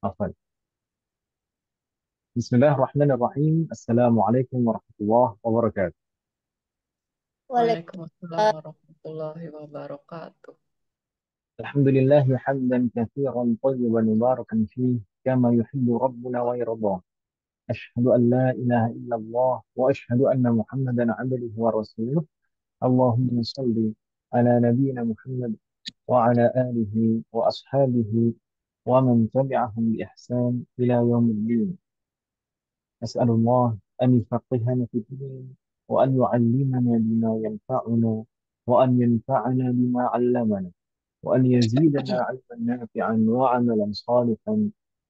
Afwan. Bismillahirrahmanirrahim. Assalamualaikum warahmatullahi wabarakatuh. Waalaikumsalam warahmatullahi wabarakatuh. Alhamdulillah hamdan katsiran tayyiban mubarakan fihi kama yuhibbu rabbuna wa yarda. Asyhadu an la ilaha illallah wa asyhadu anna Muhammadan abduhu wa rasuluh. Allahumma shalli ala nabiyyina Muhammad wa ala alihi wa ashabihi wa man tabi'ahum bi ihsan ila yaumiddin. أسأل الله أن يفقهنا في الدين وأن يعلمنا بما ينفعنا وأن ينفعنا بما علمنا وأن يزيدنا علما نافعا وعملا صالحا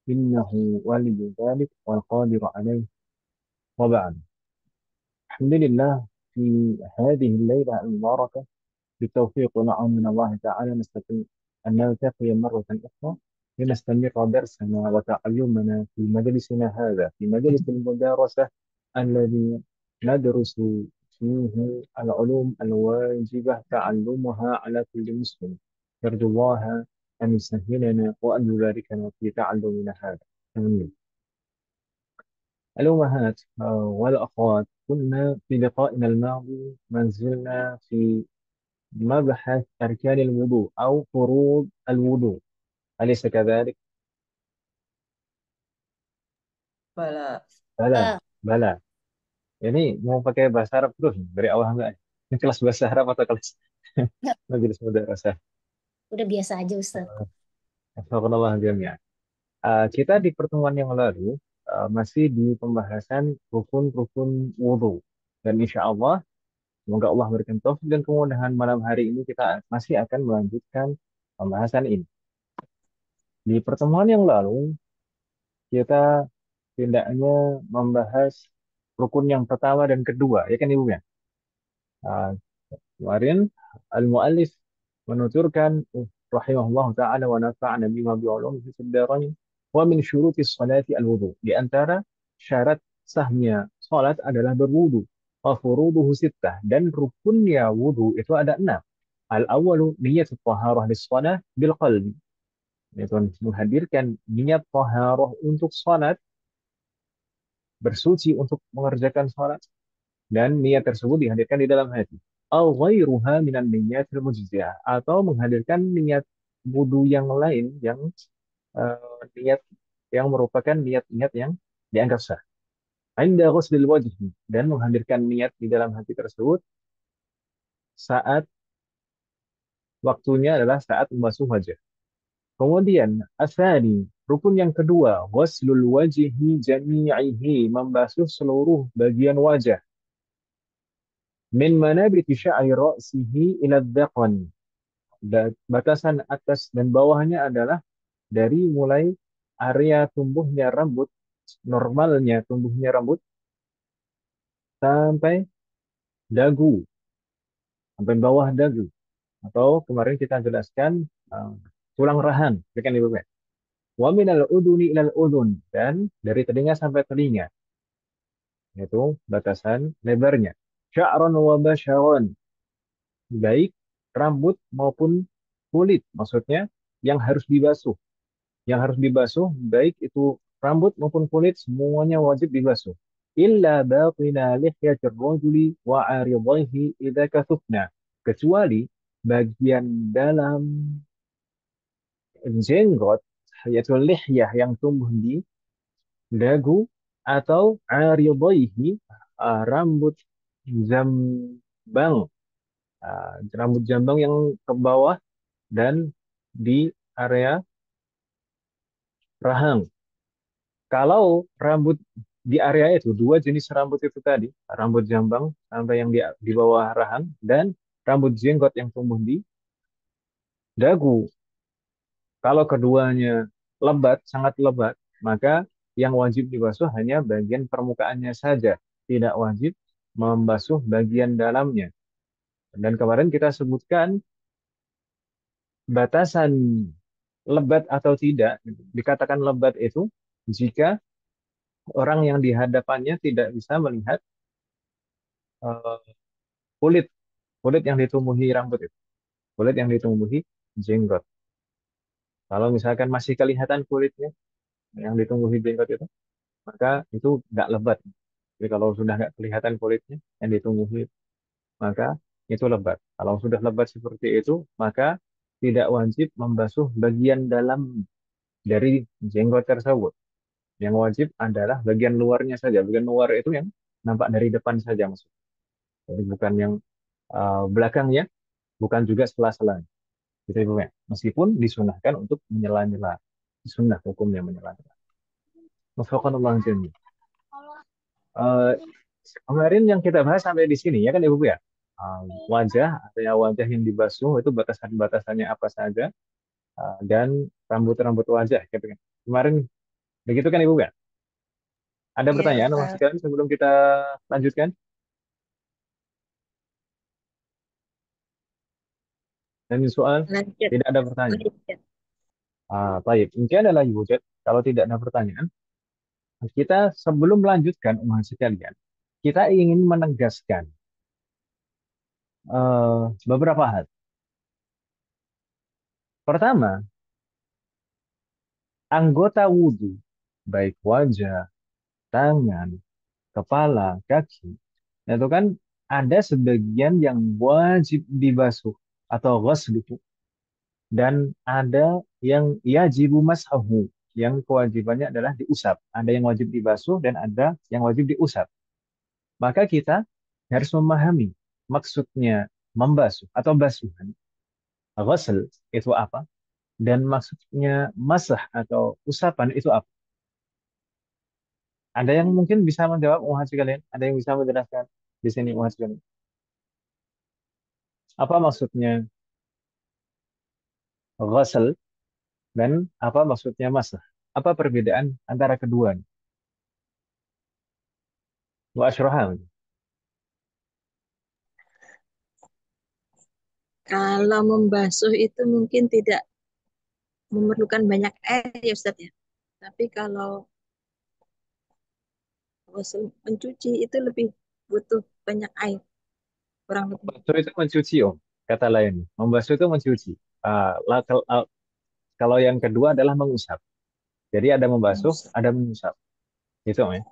إنه ولي ذلك والقادر عليه وبعد. الحمد لله في هذه الليلة المباركة بالتوفيق ونعم من الله تعالى نستطيع أن نلتقي مرة أخرى لنستمر درسنا وتعلمنا في مجلسنا هذا في مجلس المدارسة الذي ندرس فيه العلوم الواجبة تعلمها على كل مسلم. نرجو الله أن يسهلنا وأن يباركنا في تعلمنا هذا. آمين. الأمهات والأخوات، كنا في لقائنا الماضي ما زلنا في مبحث أركان الوضوء أو فروض الوضوء، أليس كذلك؟ Bala. بلى. بلى. Ini mau pakai bahasa Arab terus dari awal enggak? Ini kelas bahasa Arab atau kelas Nggak, majelis madrasah? udah biasa aja Ustadz. Astagfirullah jami'an. Kita di pertemuan yang lalu masih di pembahasan rukun-rukun wudhu. Dan insya Allah, semoga Allah berikan taufik dan kemudahan malam hari ini kita masih akan melanjutkan pembahasan ini. Di pertemuan yang lalu, kita tidaknya membahas rukun yang pertama dan kedua, ya kan Ibu ya? Ah, Kemarin al-muallif menuturkan rahimahullah taala wa nafa'ana bima bi'ulumihi fid dharain wa min syurutis salati al-wudu. Di antara syarat sahnya salat adalah berwudu. Wa furuduhu sittah, dan rukunnya wudu itu ada 6. Al-awwalu niyatu taharah lis-shalah bil qalbi. Yaitu menghadirkan niat taharah untuk salat, bersuci untuk mengerjakan salat, dan niat tersebut dihadirkan di dalam hati. Au ghairuha minan niyatil mujziyah, atau menghadirkan niat wudu yang lain yang niat yang merupakan niat-niat yang dianggap sah. Inda ghuslil wajhi, dan menghadirkan niat di dalam hati tersebut saat waktunya adalah saat membasuh wajah. Kemudian asani, rukun yang kedua, ghuslul wajhi jami'ihi, membasuh seluruh bagian wajah. Min manabiti sya'ri ra'sihi ila dzaqan. Batasan atas dan bawahnya adalah dari mulai area tumbuhnya rambut, normalnya tumbuhnya rambut, sampai dagu, sampai bawah dagu. Atau kemarin kita jelaskan tulang rahang, ya kan Ibu? Wa minal uduni ilal udun, dan dari telinga sampai telinga, yaitu batasan lebarnya. Sya'ran wa basyaran, baik rambut maupun kulit, maksudnya yang harus dibasuh. Yang harus dibasuh, baik itu rambut maupun kulit, semuanya wajib dibasuh. Illa batina lihyatir rajuli wa aridaihi idza kasufna. Kecuali bagian dalam jenggot, yaitu lihyah yang tumbuh di dagu, atau aridaihi, rambut jambang, rambut jambang yang ke bawah dan di area rahang. Kalau rambut di area itu, dua jenis rambut itu tadi, rambut jambang sampai yang di bawah rahang, dan rambut jenggot yang tumbuh di dagu. Kalau keduanya lebat, sangat lebat, maka yang wajib dibasuh hanya bagian permukaannya saja, tidak wajib membasuh bagian dalamnya. Dan kemarin kita sebutkan batasan lebat atau tidak, dikatakan lebat itu jika orang yang di hadapannya tidak bisa melihat eh, kulit kulit yang ditumbuhi rambut itu, kulit yang ditumbuhi jenggot. Kalau misalkan masih kelihatan kulitnya, yang ditumbuhi jenggot itu, maka itu nggak lebat. Jadi kalau sudah nggak kelihatan kulitnya yang ditumbuhi, maka itu lebat. Kalau sudah lebat seperti itu, maka tidak wajib membasuh bagian dalam dari jenggot tersebut. Yang wajib adalah bagian luarnya saja. Bagian luar itu yang nampak dari depan saja maksudnya. Jadi bukan yang belakangnya, bukan juga sela-selanya. Gitu Ibu ya. Meskipun disunahkan untuk menyela-nyela. Sunnah hukumnya menyela-nyela. Wafaqqanallahu jami'an. Eh, Kemarin yang kita bahas sampai di sini ya kan Ibu ya. Wajah, artinya wajah yang dibasuh itu batasan-batasannya apa saja, dan rambut-rambut wajah gitu kan. Kemarin begitu kan Ibu ya. Ada Iya, pertanyaan Mas Ustaz. sekalian sebelum kita lanjutkan? Dan soal Lanjut. tidak ada pertanyaan. Lanjut. Baik. Mungkin adalah Ibu Jet. Kalau tidak ada pertanyaan, kita sebelum melanjutkan Mas sekalian, kita ingin menegaskan beberapa hal. Pertama, anggota wudhu, baik wajah, tangan, kepala, kaki, itu kan ada sebagian yang wajib dibasuh atau ghusl gitu, dan ada yang yajibu mashahu, yang kewajibannya adalah diusap. Ada yang wajib dibasuh dan ada yang wajib diusap. Maka kita harus memahami maksudnya membasuh atau basuhan. Ghusl itu apa? Dan maksudnya masah atau usapan itu apa? Ada yang mungkin bisa menjawab Muhammad sekalian? Ada yang bisa menjelaskan di sini Muhammad sekalian? Apa maksudnya ghusl dan apa maksudnya masah? Apa perbedaan antara keduanya? Wa asyraha. Kalau membasuh itu mungkin tidak memerlukan banyak air ya Ustaz ya. Tapi kalau mencuci itu lebih butuh banyak air, kurang lebih. Membasuh itu mencuci, Om. Kata lain. Membasuh itu mencuci. Kalau yang kedua adalah mengusap. Jadi ada membasuh, Mengusap. ada mengusap. Gitu, Om ya.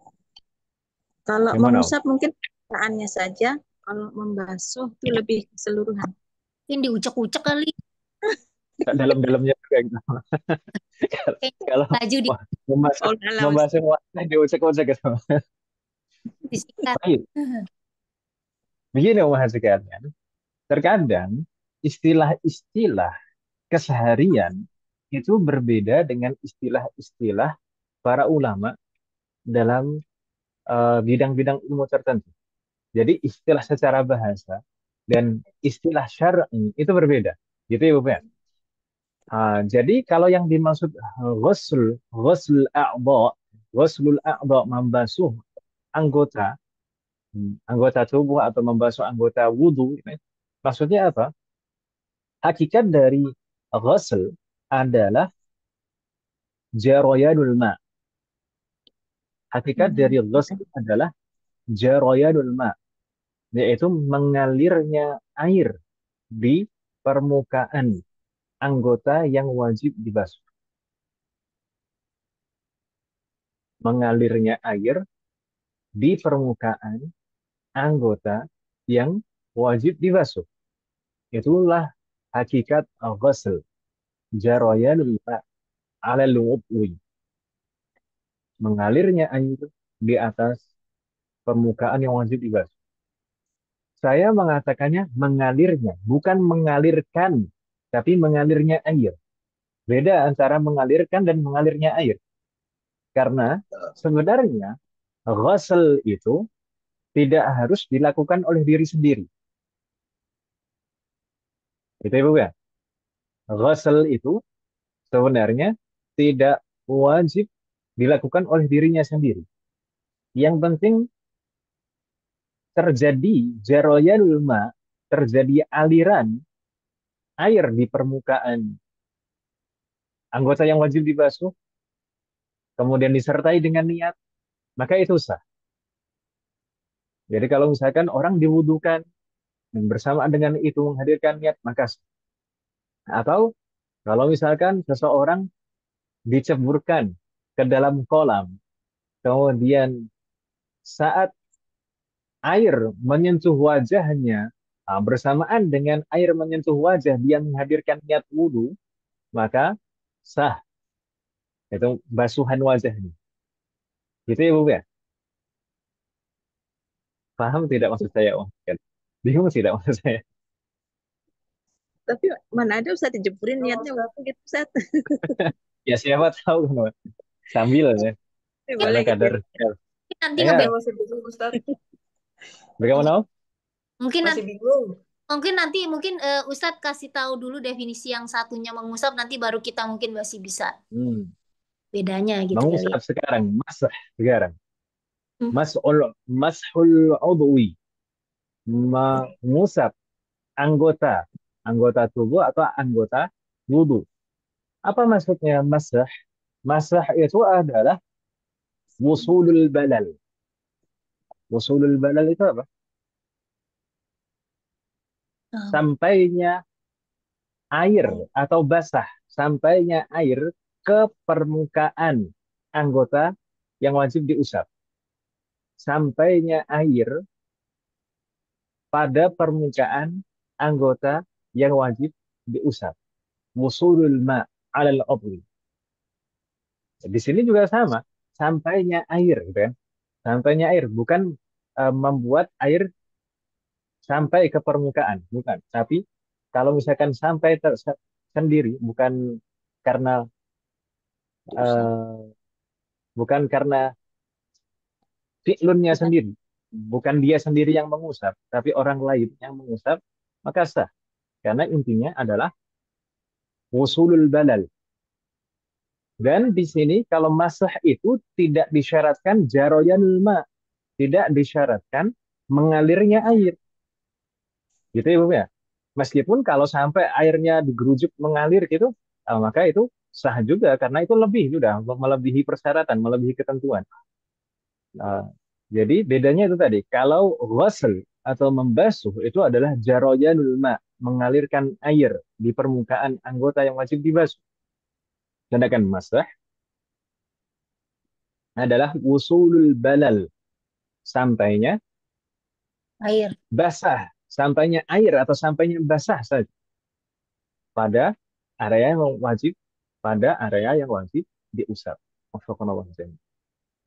Kalau Gimana, Om? mengusap mungkin permukaannya saja, kalau membasuh itu lebih keseluruhan. Mungkin diucek-ucek kali. Dalam-dalamnya juga gitu. Kayaknya Kalau baju wah, membasuh, Oh, alah, Ustaz. membasuh wajah diucek-ucek gitu. disikat. Baik. Begini, Om sekalian. Terkadang istilah-istilah keseharian itu berbeda dengan istilah-istilah para ulama dalam bidang-bidang ilmu tertentu. Jadi istilah secara bahasa dan istilah syar'i itu berbeda. Gitu ya, Bapak. Jadi kalau yang dimaksud ghusl a'dha, ghuslul a'dha, membasuh anggota, anggota tubuh atau membasuh anggota wudhu, maksudnya apa? Hakikat dari ghusl adalah jaroyanul ma. Hakikat dari ghusl adalah jaroyanul ma, yaitu mengalirnya air di permukaan anggota yang wajib dibasuh. Mengalirnya air di permukaan anggota yang wajib dibasuh. Itulah hakikat al-ghusl. Jaroyanul ma' alal wudwi. Mengalirnya air di atas permukaan yang wajib dibasuh. Saya mengatakannya mengalirnya, bukan mengalirkan, tapi mengalirnya air. Beda antara mengalirkan dan mengalirnya air. Karena sebenarnya ghusl itu tidak harus dilakukan oleh diri sendiri. Itu Ibu ya. Ghusl itu sebenarnya tidak wajib dilakukan oleh dirinya sendiri. Yang penting terjadi jaroyanul ma, terjadi aliran air di permukaan anggota yang wajib dibasuh, kemudian disertai dengan niat, maka itu sah. Jadi kalau misalkan orang diwudukan dan bersamaan dengan itu menghadirkan niat, maka sah. Atau kalau misalkan seseorang diceburkan ke dalam kolam. Kemudian saat air menyentuh wajahnya, bersamaan dengan air menyentuh wajah, dia menghadirkan niat wudhu, maka sah itu basuhan wajahnya. Gitu ya, Bu ya? Paham tidak maksud saya? Oh, kan. Bingung tidak maksud saya? Tapi mana ada Ustaz dijeburin Oh, niatnya Ustaz. wudhu gitu Ustaz. Ya siapa tahu kan, sambil ya, Boleh karena gitu kadar. ya. Nanti Ya, Saya ngeband masih bingung, Ustaz. bagaimana? mungkin Masih nanti bingung. mungkin Ustadz kasih tahu dulu definisi yang satunya mengusap, nanti baru kita mungkin masih bisa Hmm. bedanya gitu kali ya. Mengusap sekarang, masah sekarang. Hmm. Mashul udwi, mengusap anggota anggota tubuh atau anggota wudhu. Apa maksudnya masah? Masah itu adalah wusulul balal. Wusulul balal itu apa? Oh, Sampainya air atau basah, sampainya air ke permukaan anggota yang wajib diusap. Sampainya air pada permukaan anggota yang wajib diusap. Wusulul ma' alal obli. Di sini juga sama, sampainya air, gitu kan? Sampainya air, bukan membuat air sampai ke permukaan, bukan. Tapi kalau misalkan sampai sendiri, karena usap. eh, bukan karena fi'lunnya Bukan. sendiri, bukan dia sendiri yang mengusap, tapi orang lain yang mengusap, maka sah. Karena intinya adalah wusulul balal. Dan di sini kalau masah itu tidak disyaratkan jaroyanul ma, tidak disyaratkan mengalirnya air. Gitu ya, Bu ya. Meskipun kalau sampai airnya digerujuk mengalir gitu, maka itu sah juga karena itu lebih sudah melebihi persyaratan, melebihi ketentuan. Nah, jadi bedanya itu tadi, kalau ghusl atau membasuh itu adalah jaroyanul ma, mengalirkan air di permukaan anggota yang wajib dibasuh. Sedangkan masah adalah wusulul balal, sampainya Air. basah, sampainya air atau sampainya basah saja pada area yang wajib diusap.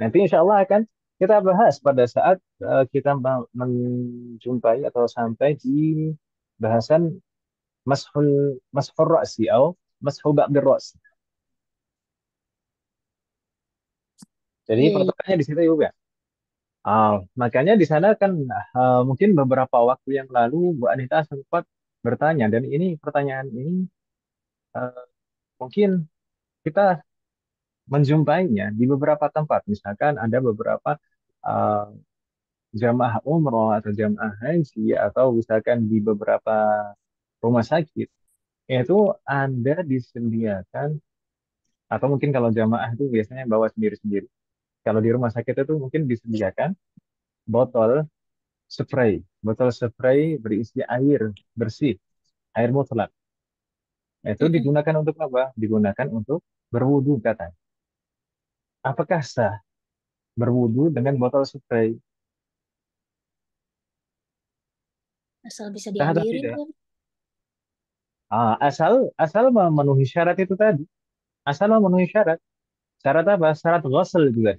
Nanti insya Allah akan kita bahas pada saat kita menjumpai atau sampai di bahasan mashul ra'si atau mashul ba'dir ra'si. Jadi Iya, iya. pertanyaannya di situ juga. Makanya di sana kan mungkin beberapa waktu yang lalu Bu Anita sempat bertanya, dan ini pertanyaan ini eh, mungkin kita menjumpainya di beberapa tempat. Misalkan ada beberapa eh, jamaah umroh atau jamaah haji atau misalkan di beberapa rumah sakit itu Anda disediakan, atau mungkin kalau jamaah itu biasanya bawa sendiri-sendiri. Kalau di rumah sakit itu mungkin disediakan botol botol spray berisi air bersih, air mutlak. Itu Mm-mm. digunakan untuk apa? Digunakan untuk berwudu katanya. Apakah sah berwudu dengan botol spray? Asal bisa Sah atau dialirin tidak? kan. Asal memenuhi syarat itu tadi. Asal memenuhi syarat. Syarat apa? Syarat ghusl juga.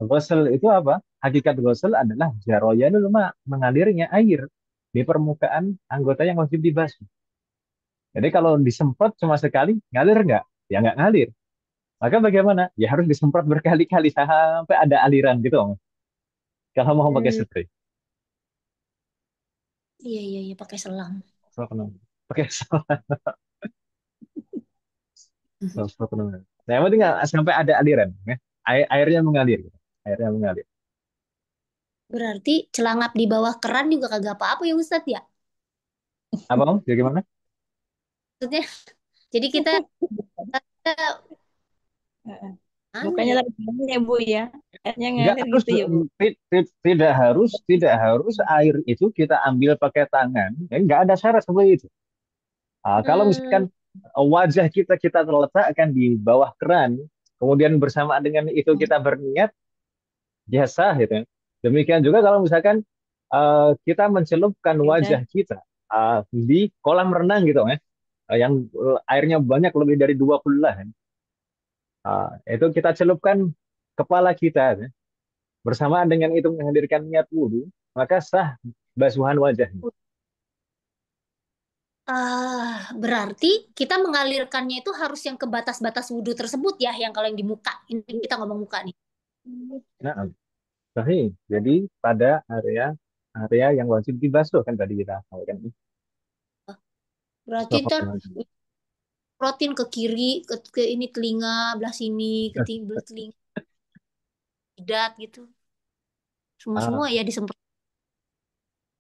Ghusl itu apa? Hakikat ghusl adalah jaroyanul ma, mengalirnya air di permukaan anggota yang wajib dibasuh. Jadi kalau disemprot cuma sekali, ngalir nggak? Ya nggak ngalir. Maka bagaimana? Ya harus disemprot berkali-kali sampai ada aliran gitu, Om. Kalau mau pakai Hmm. spray. Iya, iya, iya, pakai selang. Pakai Nah, yang penting nggak sampai ada aliran, ya. Airnya mengalir, gitu. Airnya mengalir. Berarti celangap di bawah keran juga kagak apa-apa ya Ustadz ya? Apa Om? Jadi gimana? Maksudnya, jadi kita Heeh. anu Bukannya ya? lagi ya Bu ya, airnya Nggak ngalir harus, gitu ya Bu. tidak harus air itu kita ambil pakai tangan. Ya, nggak ada syarat seperti itu. Kalau Hmm, misalkan wajah kita letakkan di bawah keran, kemudian bersamaan dengan itu kita berniat, ya sah gitu ya. Demikian juga kalau misalkan kita mencelupkan Ya udah. wajah kita di kolam renang gitu ya, yang airnya banyak lebih dari 20 lah. Itu kita celupkan kepala kita ya. Bersamaan dengan itu menghadirkan niat wudhu, maka sah basuhan wajahnya. Berarti kita mengalirkannya itu harus yang ke batas-batas wudhu tersebut ya, yang kalau yang di muka. Ini kita ngomong muka nih. Nah, sahih. Jadi pada area area yang wajib dibasuh kan tadi kita sampaikan. Berarti ntar protein ke kiri, ke ini telinga, belah sini, ke belah telinga, jidat gitu. Semua-semua Ah, ya disemprot.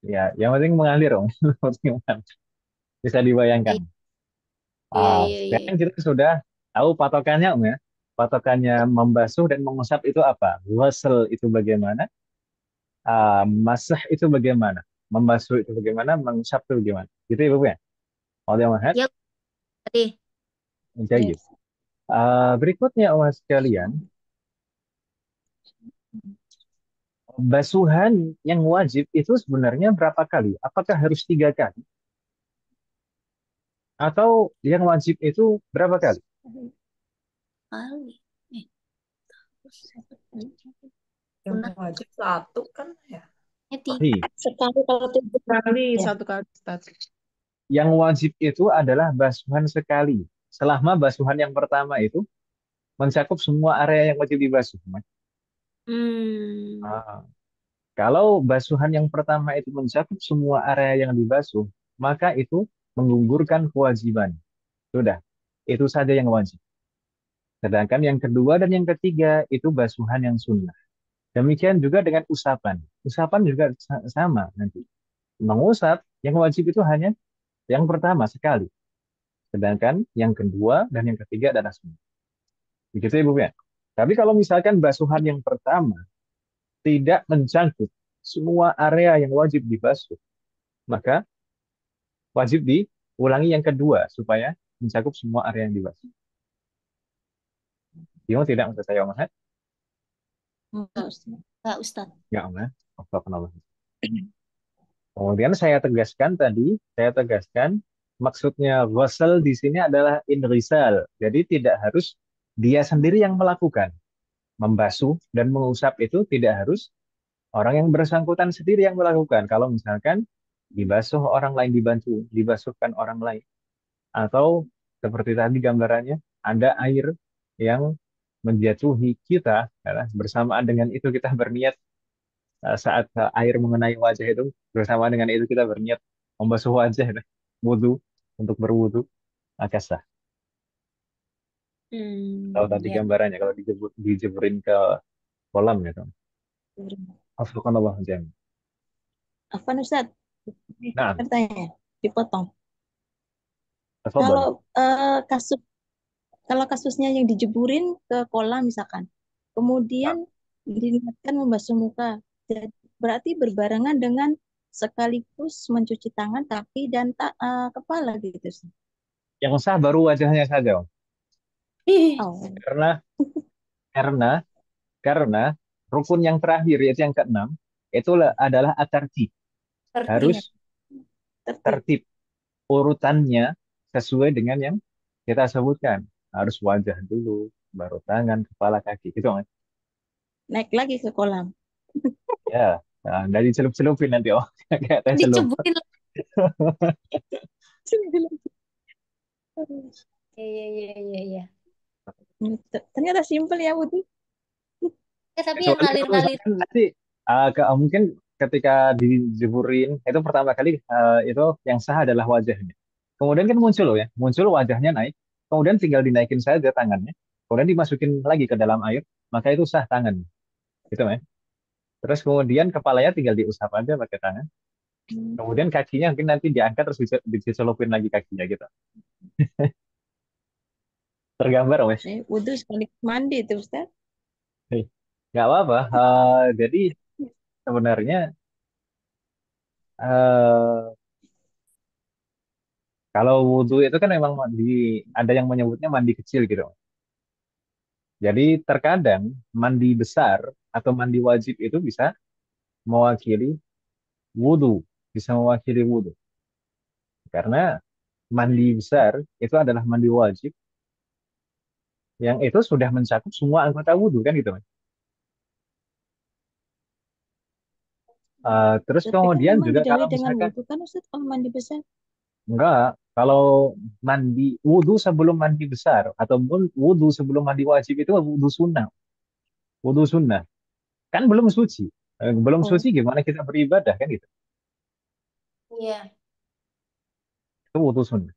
ya, yang penting mengalir, Om. Bisa dibayangkan. Iya, iya, iya, Sekarang iya. kita sudah tahu patokannya, Om ya. Patokannya membasuh dan mengusap itu apa? Ghusl itu bagaimana? Masah itu bagaimana? Membasuh itu bagaimana? Mengusap itu bagaimana? Gitu ya, Bu ya? Oleh Mahat. Ya, tadi. Jadi, berikutnya, Om sekalian, basuhan yang wajib itu sebenarnya berapa kali? Apakah harus 3 kali? Atau yang wajib itu berapa kali? Kali. Eh, Yang punah. wajib satu kan ya. Sahih. Sekali kalau tidak Kali, ya. satu kali satu. Yang wajib itu adalah basuhan sekali. Selama basuhan yang pertama itu mencakup semua area yang wajib dibasuh. Hmm. Ah, Kalau basuhan yang pertama itu mencakup semua area yang dibasuh, maka itu menggugurkan kewajiban. Sudah, itu saja yang wajib. Sedangkan yang kedua dan yang ketiga itu basuhan yang sunnah. Demikian juga dengan usapan. Usapan juga sama nanti. Mengusap, yang wajib itu hanya yang pertama sekali. Sedangkan yang kedua dan yang ketiga adalah sunnah. Begitu ya, Bu ya. Tapi kalau misalkan basuhan yang pertama tidak mencangkup semua area yang wajib dibasuh, maka wajib diulangi yang kedua supaya mencakup semua area yang dibasuh. Gimana tidak maksud saya, Om Ahmad? Enggak, Ustaz. Enggak, Ustadz. Ya, Om Ahmad. Astagfirullah. Kemudian saya tegaskan maksudnya ghusl di sini adalah inrisal. Jadi tidak harus dia sendiri yang melakukan. Membasuh dan mengusap itu tidak harus orang yang bersangkutan sendiri yang melakukan. Kalau misalkan dibasuh orang lain dibantu, dibasuhkan orang lain. Atau seperti tadi gambarannya, ada air yang menjatuhi kita, ya, bersamaan dengan itu kita berniat saat air mengenai wajah itu, bersamaan dengan itu kita berniat membasuh wajah, ya, wudhu, untuk berwudhu, maka sah. Kalau tadi Ya. gambarannya, kalau dijeburin ke kolam gitu. Astagfirullah. Apa Ustaz? Nah, Bertanya, dipotong. tafadhol. Kalau kasus kalau kasusnya yang dijeburin ke kolam misalkan, Nah, kemudian diniatkan membasuh muka, berarti berbarengan dengan sekaligus mencuci tangan, kaki dan kepala gitu, Ustaz. yang sah baru wajahnya saja, Om. Oh, Karena karena karena rukun yang terakhir yaitu yang keenam itu adalah at-tartib. Tertib. Harus tertib. tertib urutannya sesuai dengan yang kita sebutkan. Harus wajah dulu, baru tangan, kepala, kaki. Gitu kan? Naik lagi ke kolam. Ya, nah, nggak dicelup-celupin nanti, oh, kayak teh celup. Dicebutin lagi. Iya, iya, iya, iya. Ternyata simpel ya, Budi. Tapi yang Kecuali kalau ngalir-ngalir. misalkan nanti mungkin ketika dijeburin itu pertama kali itu yang sah adalah wajahnya. Kemudian kan muncul loh ya, muncul wajahnya naik. Kemudian tinggal dinaikin saja tangannya. Kemudian dimasukin lagi ke dalam air, maka itu sah tangan. Gitu ya. Terus kemudian kepalanya tinggal diusap aja pakai tangan. Kemudian kakinya mungkin nanti diangkat terus dicelupin lagi kakinya gitu. Tergambar wes. Wudhu sekaligus mandi itu, Ustaz. Nggak apa-apa. Jadi sebenarnya eh, kalau wudhu itu kan memang ada yang menyebutnya mandi kecil gitu. Jadi terkadang mandi besar atau mandi wajib itu bisa mewakili wudhu, bisa mewakili wudhu. Karena mandi besar itu adalah mandi wajib yang itu sudah mencakup semua anggota wudhu kan gitu, Mas. Terus Tapi kan kemudian memang juga didahului kalau dengan misalkan wudhu kan Ustaz kalau mandi besar. enggak, kalau mandi wudhu sebelum mandi besar ataupun wudhu sebelum mandi wajib itu wudhu sunnah, wudhu sunnah kan belum suci. Belum Oh, suci gimana kita beribadah kan gitu. Iya. Itu wudhu sunnah.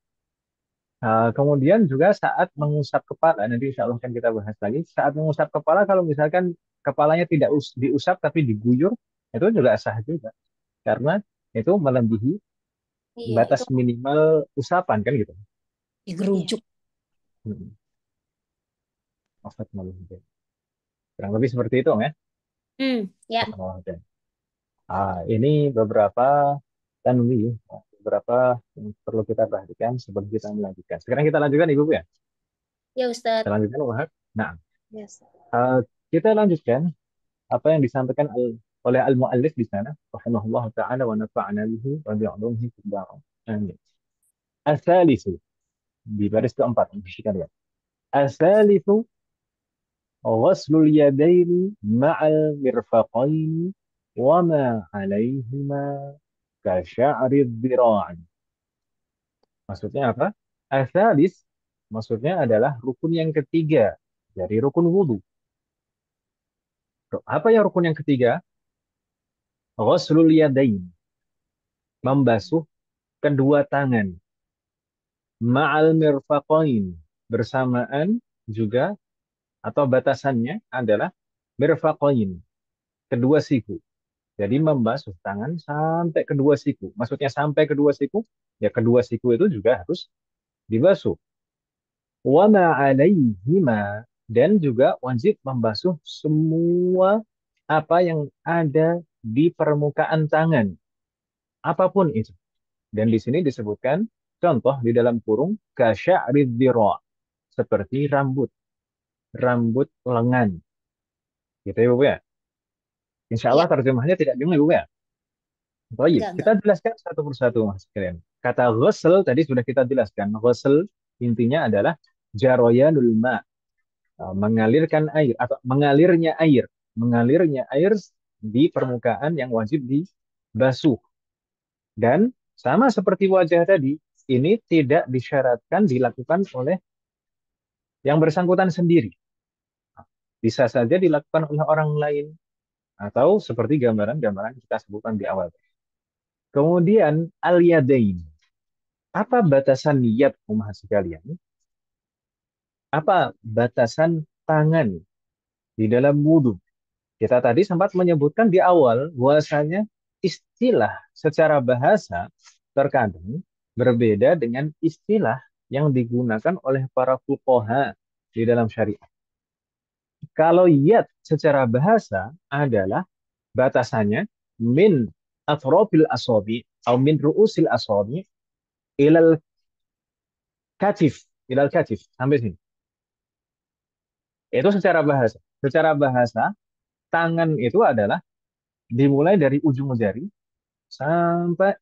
Kemudian juga saat mengusap kepala, nanti insya Allah akan kita bahas lagi. Saat mengusap kepala, kalau misalkan kepalanya tidak diusap tapi diguyur, itu juga sah juga. Karena itu melebihi Iya, itu batas minimal usapan kan gitu. iya. digerujuk. Hmm. Wafat melebihi. Kurang lebih seperti itu ya. Ya. Oke. Ini beberapa tanwih, beberapa yang perlu kita perhatikan sebelum kita melanjutkan. Sekarang kita lanjutkan Ibu ya. Ya, Kita Ustadz. lanjutkan Wahab. Nah, Yes. eh, kita lanjutkan apa yang disampaikan oleh al-muallif di sana rahimahullah taala wa nafa'ana bihi wa bi'ulumihi fid dharain. Amin. Asalisu di baris keempat sekalian. Asalisu ghuslul yadaini ma'al mirfaqaini wa ma 'alaihima ka sya'ri dhira'i. Maksudnya apa? Asalis maksudnya adalah rukun yang ketiga dari rukun wudhu. Apa yang rukun yang ketiga? Ghuslul yadain, membasuh kedua tangan. Ma'al mirfaqain, bersamaan juga atau batasannya adalah mirfaqain, kedua siku. Jadi membasuh tangan sampai kedua siku. Maksudnya sampai kedua siku, ya kedua siku itu juga harus dibasuh. Wa ma'alaihima, dan juga wajib membasuh semua apa yang ada di permukaan tangan, apapun itu. Dan di sini disebutkan contoh di dalam kurung kasya'rid dhira, seperti rambut, rambut lengan. Gitu ya, Bu ya. Insya Allah Ya, terjemahnya tidak bingung, Bu ya. Baik, enggak. kita jelaskan satu persatu, Mas kalian. Kata ghusl tadi sudah kita jelaskan. Ghusl intinya adalah jaroyanul ma, mengalirkan air atau mengalirnya air di permukaan yang wajib dibasuh. Dan sama seperti wajah tadi, ini tidak disyaratkan dilakukan oleh yang bersangkutan sendiri. Bisa saja dilakukan oleh orang lain atau seperti gambaran-gambaran kita sebutkan di awal. Kemudian al-yadain. Apa batasan yad, umat sekalian? Apa batasan tangan di dalam wudhu? Kita tadi sempat menyebutkan di awal bahwasanya istilah secara bahasa terkadang berbeda dengan istilah yang digunakan oleh para fuqaha di dalam syariat. Kalau yad secara bahasa adalah batasannya min atrofil asobi atau min ru'usil asobi ilal katif, ilal katif sampai sini. Itu secara bahasa. Secara bahasa, tangan itu adalah dimulai dari ujung jari sampai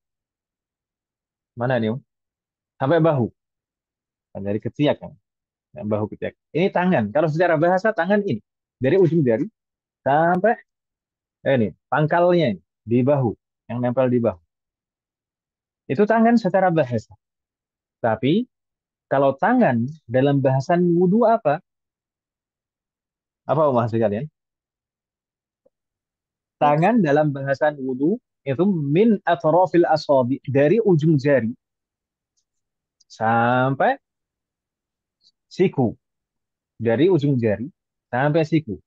mana nih? Sampai bahu. Kan dari ketiak kan, bahu ketiak. Ini tangan. Kalau secara bahasa tangan ini dari ujung jari sampai ini pangkalnya ini, di bahu yang nempel di bahu. Itu tangan secara bahasa. Tapi kalau tangan dalam bahasan wudhu apa? Apa maksud kalian? Tangan dalam bahasan wudhu itu min atrofil asabi, dari ujung jari sampai siku, dari ujung jari sampai siku,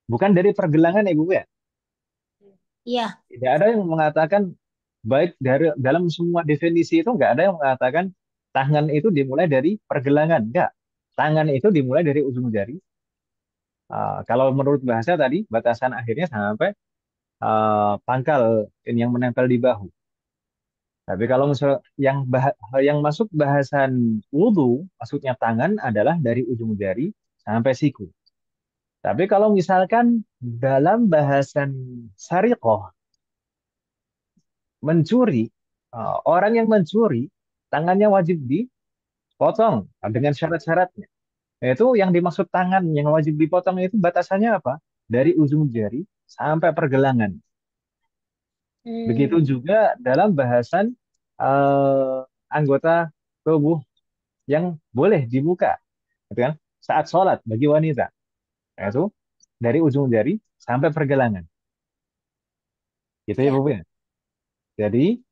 bukan dari pergelangan ya Bu ya. Iya, Tidak ada yang mengatakan, baik dari dalam semua definisi itu nggak ada yang mengatakan tangan itu dimulai dari pergelangan, enggak. Tangan itu dimulai dari ujung jari. Kalau menurut bahasa tadi batasan akhirnya sampai pangkal ini yang menempel di bahu. Tapi kalau misal yang masuk bahasan wudhu, maksudnya tangan adalah dari ujung jari sampai siku. Tapi kalau misalkan dalam bahasan syariqah, mencuri, orang yang mencuri, tangannya wajib dipotong dengan syarat-syaratnya. Yaitu yang dimaksud tangan yang wajib dipotong itu batasannya apa? Dari ujung jari sampai pergelangan. Begitu Hmm. juga dalam bahasan eh, anggota tubuh yang boleh dibuka, gitu kan? Saat sholat bagi wanita, yaitu dari ujung jari sampai pergelangan. Gitu ya, Ya. Bu ya. Jadi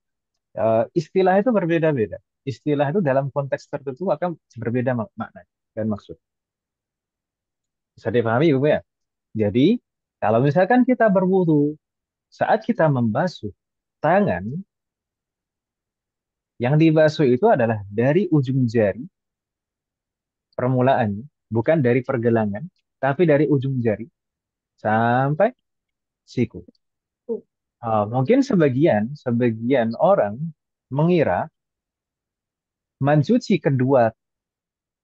istilah itu berbeda-beda. Istilah itu dalam konteks tertentu akan berbeda makna dan maksud. Bisa dipahami, Bu ya. Jadi kalau misalkan kita berwudu, saat kita membasuh tangan, yang dibasuh itu adalah dari ujung jari permulaannya, bukan dari pergelangan, tapi dari ujung jari sampai siku. Mungkin sebagian sebagian orang mengira mencuci kedua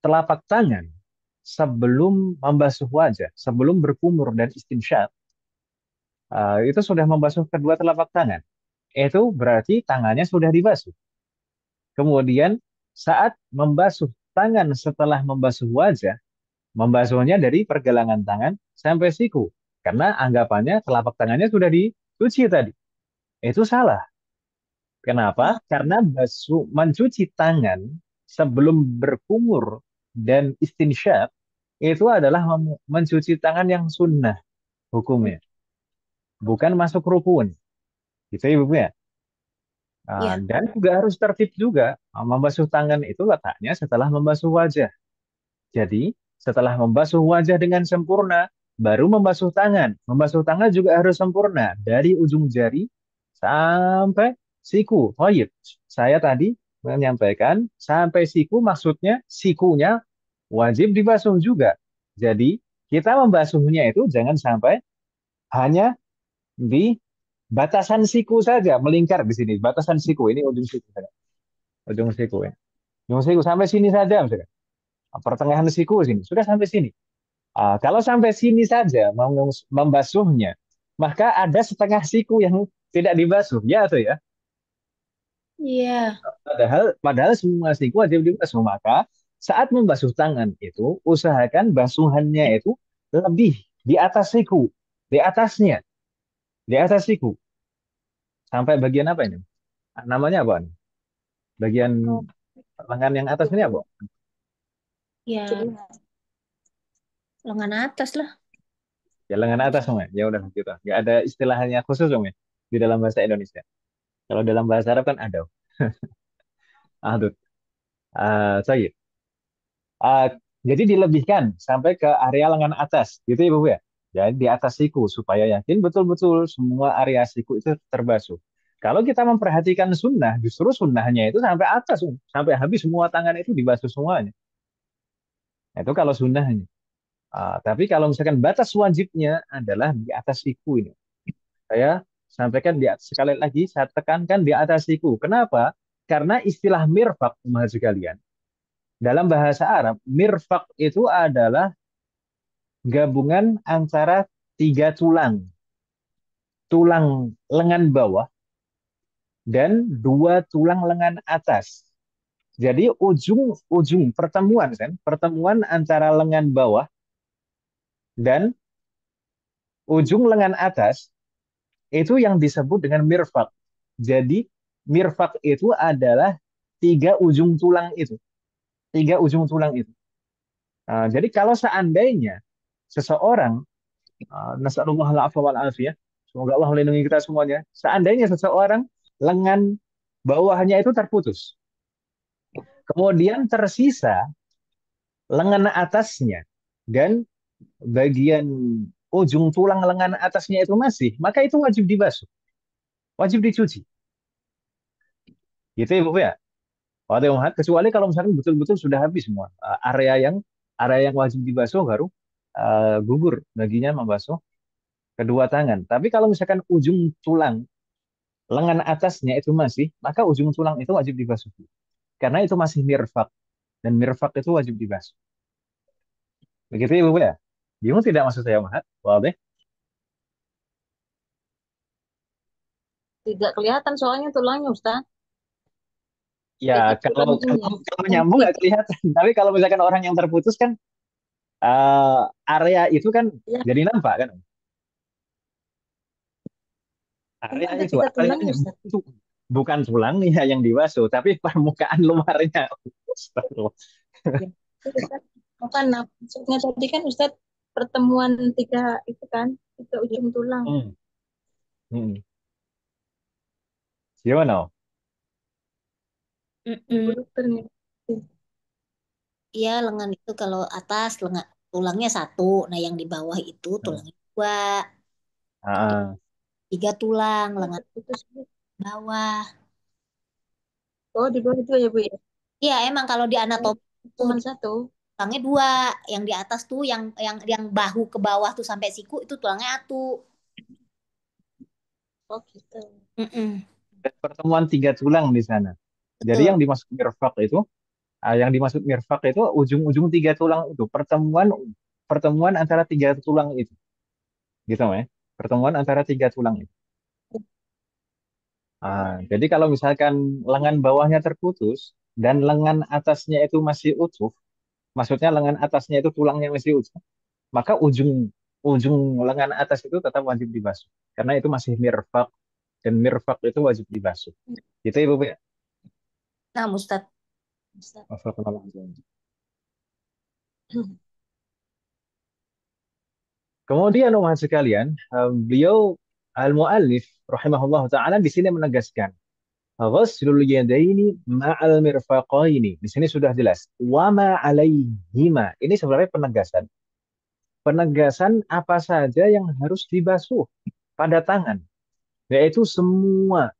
telapak tangan sebelum membasuh wajah, sebelum berkumur dan istinsyaq, itu sudah membasuh kedua telapak tangan. Itu berarti tangannya sudah dibasuh. Kemudian saat membasuh tangan setelah membasuh wajah, membasuhnya dari pergelangan tangan sampai siku. Karena anggapannya telapak tangannya sudah dicuci tadi. Itu salah. Kenapa? Karena mencuci tangan sebelum berkumur dan istinsyak itu adalah mencuci tangan yang sunnah hukumnya, bukan masuk rukun. Gitu ya, Ibu ya. Ya. Dan juga harus tertib juga. Membasuh tangan itu letaknya setelah membasuh wajah. Jadi, setelah membasuh wajah dengan sempurna, baru membasuh tangan. Membasuh tangan juga harus sempurna. Dari ujung jari sampai siku. Oh iya, saya tadi menyampaikan sampai siku maksudnya sikunya wajib dibasuh juga. Jadi, kita membasuhnya itu jangan sampai hanya di batasan siku saja, melingkar di sini. Batasan siku, ini ujung siku saja. Ujung siku ya. Ujung siku sampai sini saja misalkan. Pertengahan siku sini, sudah sampai sini. Kalau sampai sini saja membasuhnya, maka ada setengah siku yang tidak dibasuh, ya atau ya. Iya. Padahal semua siku wajib dibasuh. Maka saat membasuh tangan itu, usahakan basuhannya itu lebih di atas siku, di atasnya, di atas siku. Sampai bagian apa ini? Namanya apa nih? Bagian Oh, lengan yang atas ini apa? ya, lengan atas lah. Ya lengan atas semua. Ya udah gitu. Nggak ada istilahnya khusus dong ya di dalam bahasa Indonesia. Kalau dalam bahasa Arab kan ada. Aduh. Saya. Ah, jadi dilebihkan sampai ke area lengan atas, gitu ya Bu ya. Jadi di atas siku supaya yakin betul-betul semua area siku itu terbasuh. Kalau kita memperhatikan sunnah, justru sunnahnya itu sampai atas, sampai habis semua tangan itu dibasuh semuanya. Itu kalau sunnahnya. Tapi kalau misalkan batas wajibnya adalah di atas siku ini. Saya sampaikan di atas, sekali lagi, saya tekankan di atas siku. Kenapa? Karena istilah mirfak, mahal sekalian. Dalam bahasa Arab, mirfak itu adalah gabungan antara tiga tulang. Tulang lengan bawah dan dua tulang lengan atas. Jadi ujung-ujung pertemuan kan, pertemuan antara lengan bawah dan ujung lengan atas itu yang disebut dengan mirfak. Jadi mirfak itu adalah tiga ujung tulang itu. Tiga ujung tulang itu. Jadi kalau seandainya seseorang, nasallallahu alaihi wal afiyah, semoga Allah melindungi kita semuanya. Seandainya seseorang lengan bawahnya itu terputus, kemudian tersisa lengan atasnya dan bagian ujung tulang lengan atasnya itu masih, maka itu wajib dibasuh, wajib dicuci. Gitu ya Bu ya. Waktu yang kecuali kalau misalkan betul-betul sudah habis semua area yang wajib dibasuh baru gugur baginya membasuh kedua tangan. Tapi kalau misalkan ujung tulang lengan atasnya itu masih, maka ujung tulang itu wajib dibasuh. Karena itu masih mirfak dan mirfak itu wajib dibasuh. Begitu ya Bu ya. Bingung tidak maksud saya, Mahat? Wadah? Tidak kelihatan soalnya tulangnya Ustaz. Ya, Jadi kalau tulang-tulangnya kalau yang nyambung nggak tiga kelihatan. Tapi kalau misalkan orang yang terputus kan eh, area itu kan ya, jadi nampak kan? emang Area ada itu, tiga tulangnya areanya Ustaz. itu bukan tulang ya yang dibasuh, tapi permukaan luarnya. Astagfirullah. Ya. Itu Ustaz. Makanya maksudnya tadi kan Ustaz pertemuan tiga itu kan tiga ujung tulang. Hmm. Hmm. Gimana? Mm-mm. Dokternya. Iya, lengan itu kalau atas lengan tulangnya satu, nah yang di bawah itu tulangnya dua. Jadi Ah, tiga tulang, Oh, lengan terputus. bawah. Oh, di bawah itu ya Bu ya. Iya, emang kalau di Oh, anatomi itu cuman satu. tulangnya dua, yang di atas tuh yang bahu ke bawah tuh sampai siku itu tulangnya satu. Oh, gitu. Mm-mm. dan pertemuan tiga tulang di sana. Jadi Betul. yang dimaksud mirfak itu ujung-ujung tiga tulang itu pertemuan pertemuan antara tiga tulang itu, gitu ya. Pertemuan antara tiga tulang itu. Jadi kalau misalkan lengan bawahnya terputus dan lengan atasnya itu masih utuh, maksudnya lengan atasnya itu tulangnya masih utuh, maka ujung ujung lengan atas itu tetap wajib dibasuh karena itu masih mirfak dan mirfak itu wajib dibasuh. Gitu Ibu ya. Nah, Ustadz. Ustaz. Kemudian umat sekalian, beliau al-muallif rahimahullah taala di sini menegaskan ghuslul yadaini ma'al mirfaqaini. Di sini sudah jelas. Wa ma 'alaihima. Ini sebenarnya penegasan. Penegasan apa saja yang harus dibasuh pada tangan, yaitu semua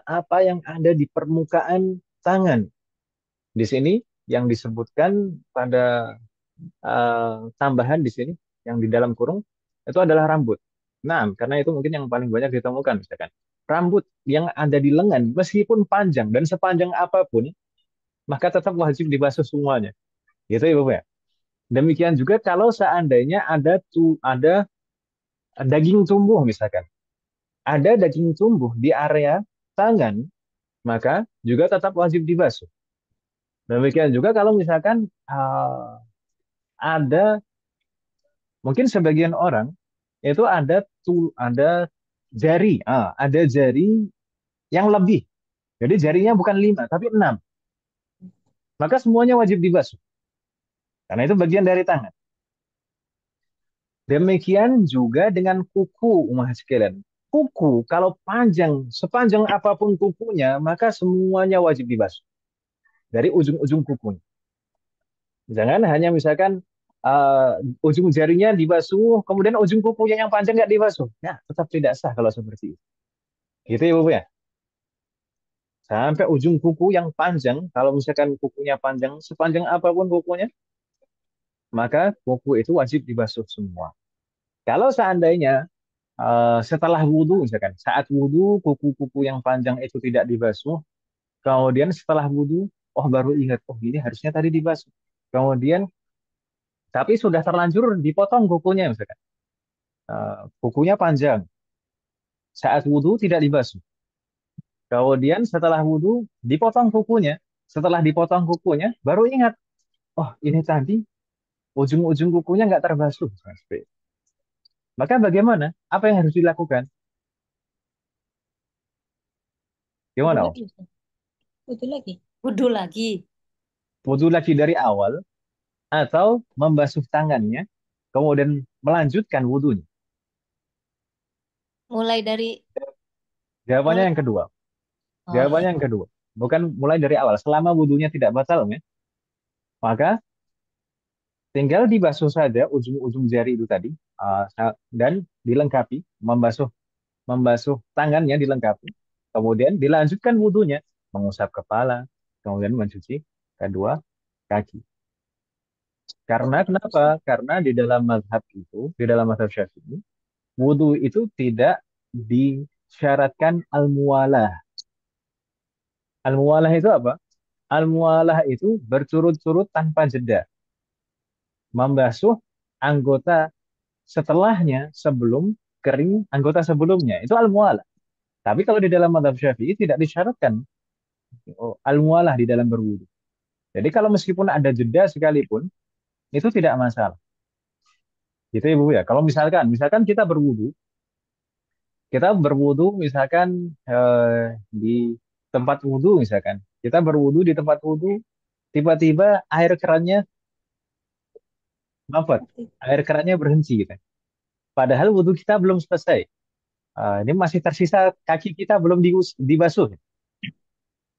apa yang ada di permukaan tangan. Di sini yang disebutkan pada tambahan di sini yang di dalam kurung itu adalah rambut. Nah, karena itu mungkin yang paling banyak ditemukan misalkan. Rambut yang ada di lengan meskipun panjang dan sepanjang apapun, maka tetap wajib dibasuh semuanya. Gitu ya, Bapak ya. Demikian juga kalau seandainya ada daging tumbuh misalkan. Ada daging tumbuh di area tangan, maka juga tetap wajib dibasuh. Demikian juga kalau misalkan ada mungkin sebagian orang itu ada ada jari yang lebih. Jadi jarinya bukan 5 tapi 6. Maka semuanya wajib dibasuh. Karena itu bagian dari tangan. Demikian juga dengan kuku, umat sekalian. Kuku kalau panjang, sepanjang apapun kukunya, maka semuanya wajib dibasuh. Dari ujung-ujung kukunya. Jangan hanya misalkan ujung jarinya dibasuh, kemudian ujung kukunya yang panjang nggak dibasuh. Ya, tetap tidak sah kalau seperti itu. Gitu ya, Bapak ya. Sampai ujung kuku yang panjang, kalau misalkan kukunya panjang, sepanjang apapun kukunya, maka kuku itu wajib dibasuh semua. Kalau seandainya setelah wudhu, misalkan saat wudhu kuku-kuku yang panjang itu tidak dibasuh, kemudian setelah wudhu, oh baru ingat, oh ini harusnya tadi dibasuh. Kemudian, tapi sudah terlanjur dipotong kukunya, misalkan kukunya panjang, saat wudhu tidak dibasuh. Kemudian setelah wudhu dipotong kukunya, setelah dipotong kukunya, baru ingat, oh ini tadi ujung-ujung kukunya nggak terbasuh. Maka bagaimana? Apa yang harus dilakukan? Wudhu Gimana? Om? lagi Ustaz. Wudhu lagi. Wudhu lagi. Wudhu lagi dari awal atau membasuh tangannya, kemudian melanjutkan wudhunya? Mulai dari Jawabannya mulai. yang kedua. Oh ya. Jawabannya yang kedua. Bukan mulai dari awal. Selama wudhunya tidak batal, ya, maka tinggal dibasuh saja ujung-ujung jari itu tadi, uh, dan dilengkapi, membasuh tangannya dilengkapi. Kemudian dilanjutkan wudhunya, mengusap kepala, kemudian mencuci kedua kaki. Oh, Karena gitu kenapa? Ustaz. Karena di dalam mazhab Syafi'i, wudhu itu tidak disyaratkan al-muwalah. Al-muwalah itu apa? Al-muwalah itu berturut-turut tanpa jeda. Membasuh anggota setelahnya sebelum kering anggota sebelumnya. Itu al-muwalah. Tapi kalau di dalam mazhab Syafi'i tidak disyaratkan al-muwalah di dalam berwudu. Jadi kalau meskipun ada jeda sekalipun, itu tidak masalah. Gitu ya Bu ya. Kalau misalkan kita berwudu misalkan di tempat wudu misalkan. Kita berwudu di tempat wudu, tiba-tiba air kerannya mampet, air kerannya berhenti gitu. Padahal wudu kita belum selesai. Ini masih tersisa kaki kita belum dibasuh.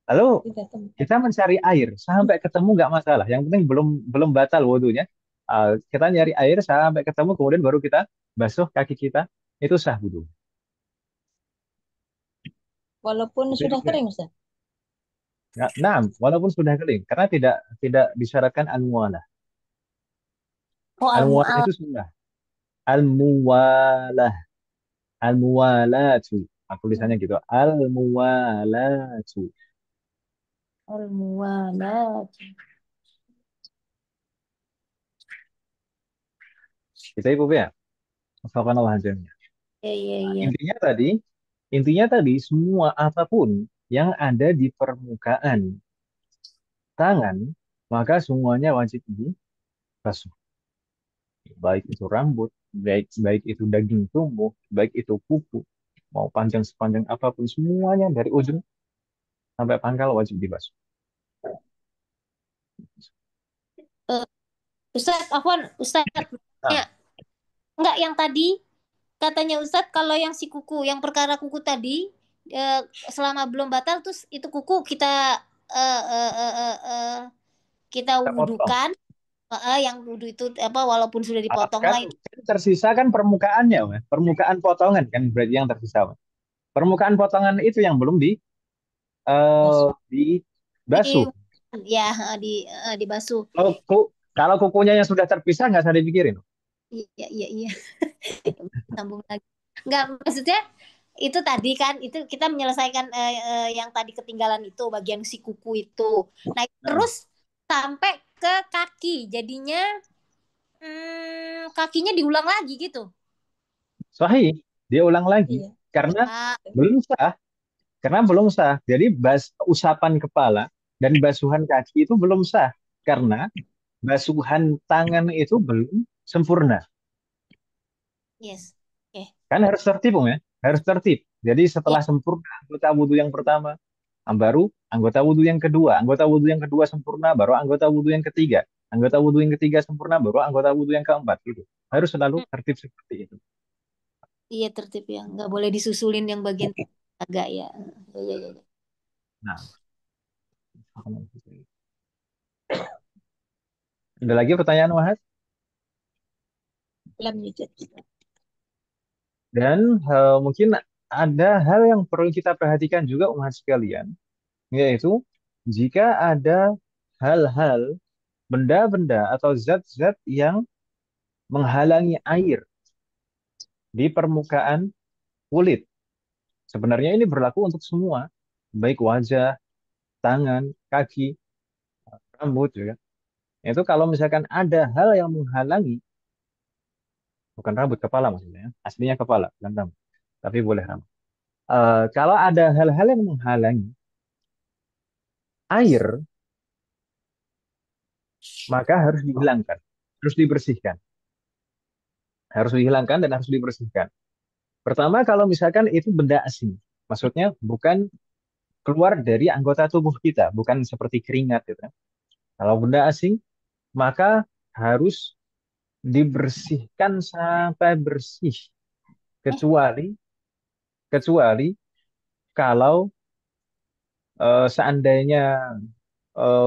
Lalu Tidak tahu. kita mencari air sampai ketemu nggak masalah. Yang penting belum belum batal wudunya. Kita nyari air sampai ketemu kemudian baru kita basuh kaki kita itu sah wudu. Walaupun Itu sudah juga. kering, Ustaz. Nah, walaupun sudah kering karena tidak disyaratkan al-muwalah. Oh, Al-muwalah al-mu'al. itu sunnah. Al-muwalah, al-muwalatu. Tulisannya gitu. Al-muwalatu. Al-muwalat. Kita ibu ya. Subhanallah jami'an. Ya, ya, ya. Intinya tadi semua apapun yang ada di permukaan tangan, maka semuanya wajib dibasuh. Baik itu rambut, baik baik itu daging tubuh, baik itu kuku, mau panjang sepanjang apapun semuanya dari ujung sampai pangkal wajib dibasuh. Eh, Ustadz, Afwan, Ustadz, Nah, ya, enggak yang tadi katanya Ustadz kalau yang si kuku, yang perkara kuku tadi eh, selama belum batal terus itu kuku kita eh, eh, eh, eh, eh, kita kita potong. wudukan, yang wudu itu apa walaupun sudah dipotong Kan lah itu. tersisa kan permukaannya, Mas. Permukaan potongan kan berarti yang tersisa, Mas. Permukaan potongan itu yang belum Basuh. dibasuh. Di, ya dibasuh. Kalau kukunya yang sudah terpisah nggak usah dipikirin. Iya, iya, iya. Sambung lagi. Enggak, maksudnya itu tadi kan itu kita menyelesaikan yang tadi ketinggalan itu bagian si kuku itu. Nah, Nah, terus sampai ke kaki. Jadinya kakinya diulang lagi gitu. sahih, dia ulang lagi Iya. karena Ah, belum sah, karena belum sah. Jadi usapan kepala dan basuhan kaki itu belum sah karena basuhan tangan itu belum sempurna. yes. Oke. Kan harus tertib, Om, ya. Harus tertib. Jadi Ya, setelah sempurna anggota wudhu yang pertama, baru anggota wudhu yang kedua. Anggota wudhu yang kedua sempurna, baru anggota wudhu yang ketiga. Anggota wudhu yang ketiga sempurna, baru anggota wudhu yang keempat. Gitu. Harus selalu mm, tertib seperti itu. iya tertib ya. Nggak boleh disusulin yang bagian agak ya. Ya, ya, ya. Nah, ada lagi pertanyaan, Wahid? Lam yujad. Dan mungkin ada hal yang perlu kita perhatikan juga, umat sekalian, yaitu jika ada hal-hal, benda-benda atau zat-zat yang menghalangi air di permukaan kulit. Sebenarnya ini berlaku untuk semua, baik wajah, tangan, kaki, rambut juga. Itu kalau misalkan ada hal yang menghalangi, bukan rambut, kepala maksudnya, ya. Aslinya kepala, bukan rambut, tapi boleh rambut. Kalau ada hal-hal yang menghalangi air, maka harus dihilangkan, harus dibersihkan, harus dihilangkan dan harus dibersihkan. Pertama, kalau misalkan itu benda asing, maksudnya bukan keluar dari anggota tubuh kita, bukan seperti keringat gitu. Kalau benda asing, maka harus dibersihkan sampai bersih, kecuali kecuali kalau seandainya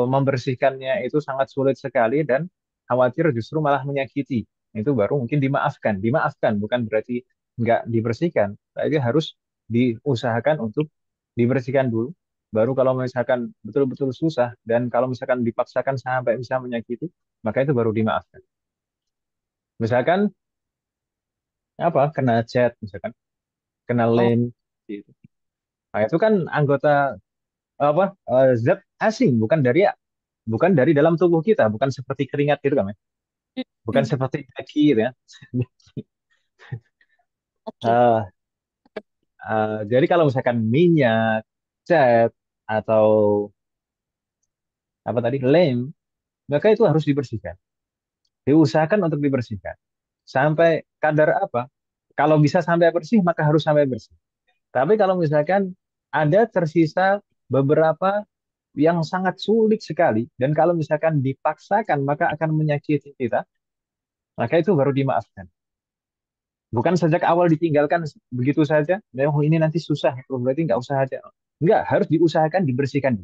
membersihkannya itu sangat sulit sekali dan khawatir justru malah menyakiti, itu baru mungkin dimaafkan bukan berarti nggak dibersihkan, tapi harus diusahakan untuk dibersihkan dulu, baru kalau misalkan betul-betul susah dan kalau misalkan dipaksakan sampai bisa menyakiti, maka itu baru dimaafkan. Misalkan apa, kena cat misalkan, kena Oh, lem gitu. Nah, itu kan anggota apa, zat asing, bukan dari dalam tubuh kita, bukan seperti keringat gitu kan, ya. bukan Hmm. seperti Zakir ya. Oke. Eh, jadi kalau misalkan minyak, cat, atau apa tadi, lem, maka itu harus dibersihkan. Diusahakan untuk dibersihkan. Sampai kadar apa? Kalau bisa sampai bersih, maka harus sampai bersih. Tapi kalau misalkan ada tersisa beberapa yang sangat sulit sekali, dan kalau misalkan dipaksakan, maka akan menyakiti kita, maka itu baru dimaafkan. Bukan sejak awal ditinggalkan begitu saja, oh ini nanti susah, oh, berarti nggak usah aja. Enggak, harus diusahakan, dibersihkan.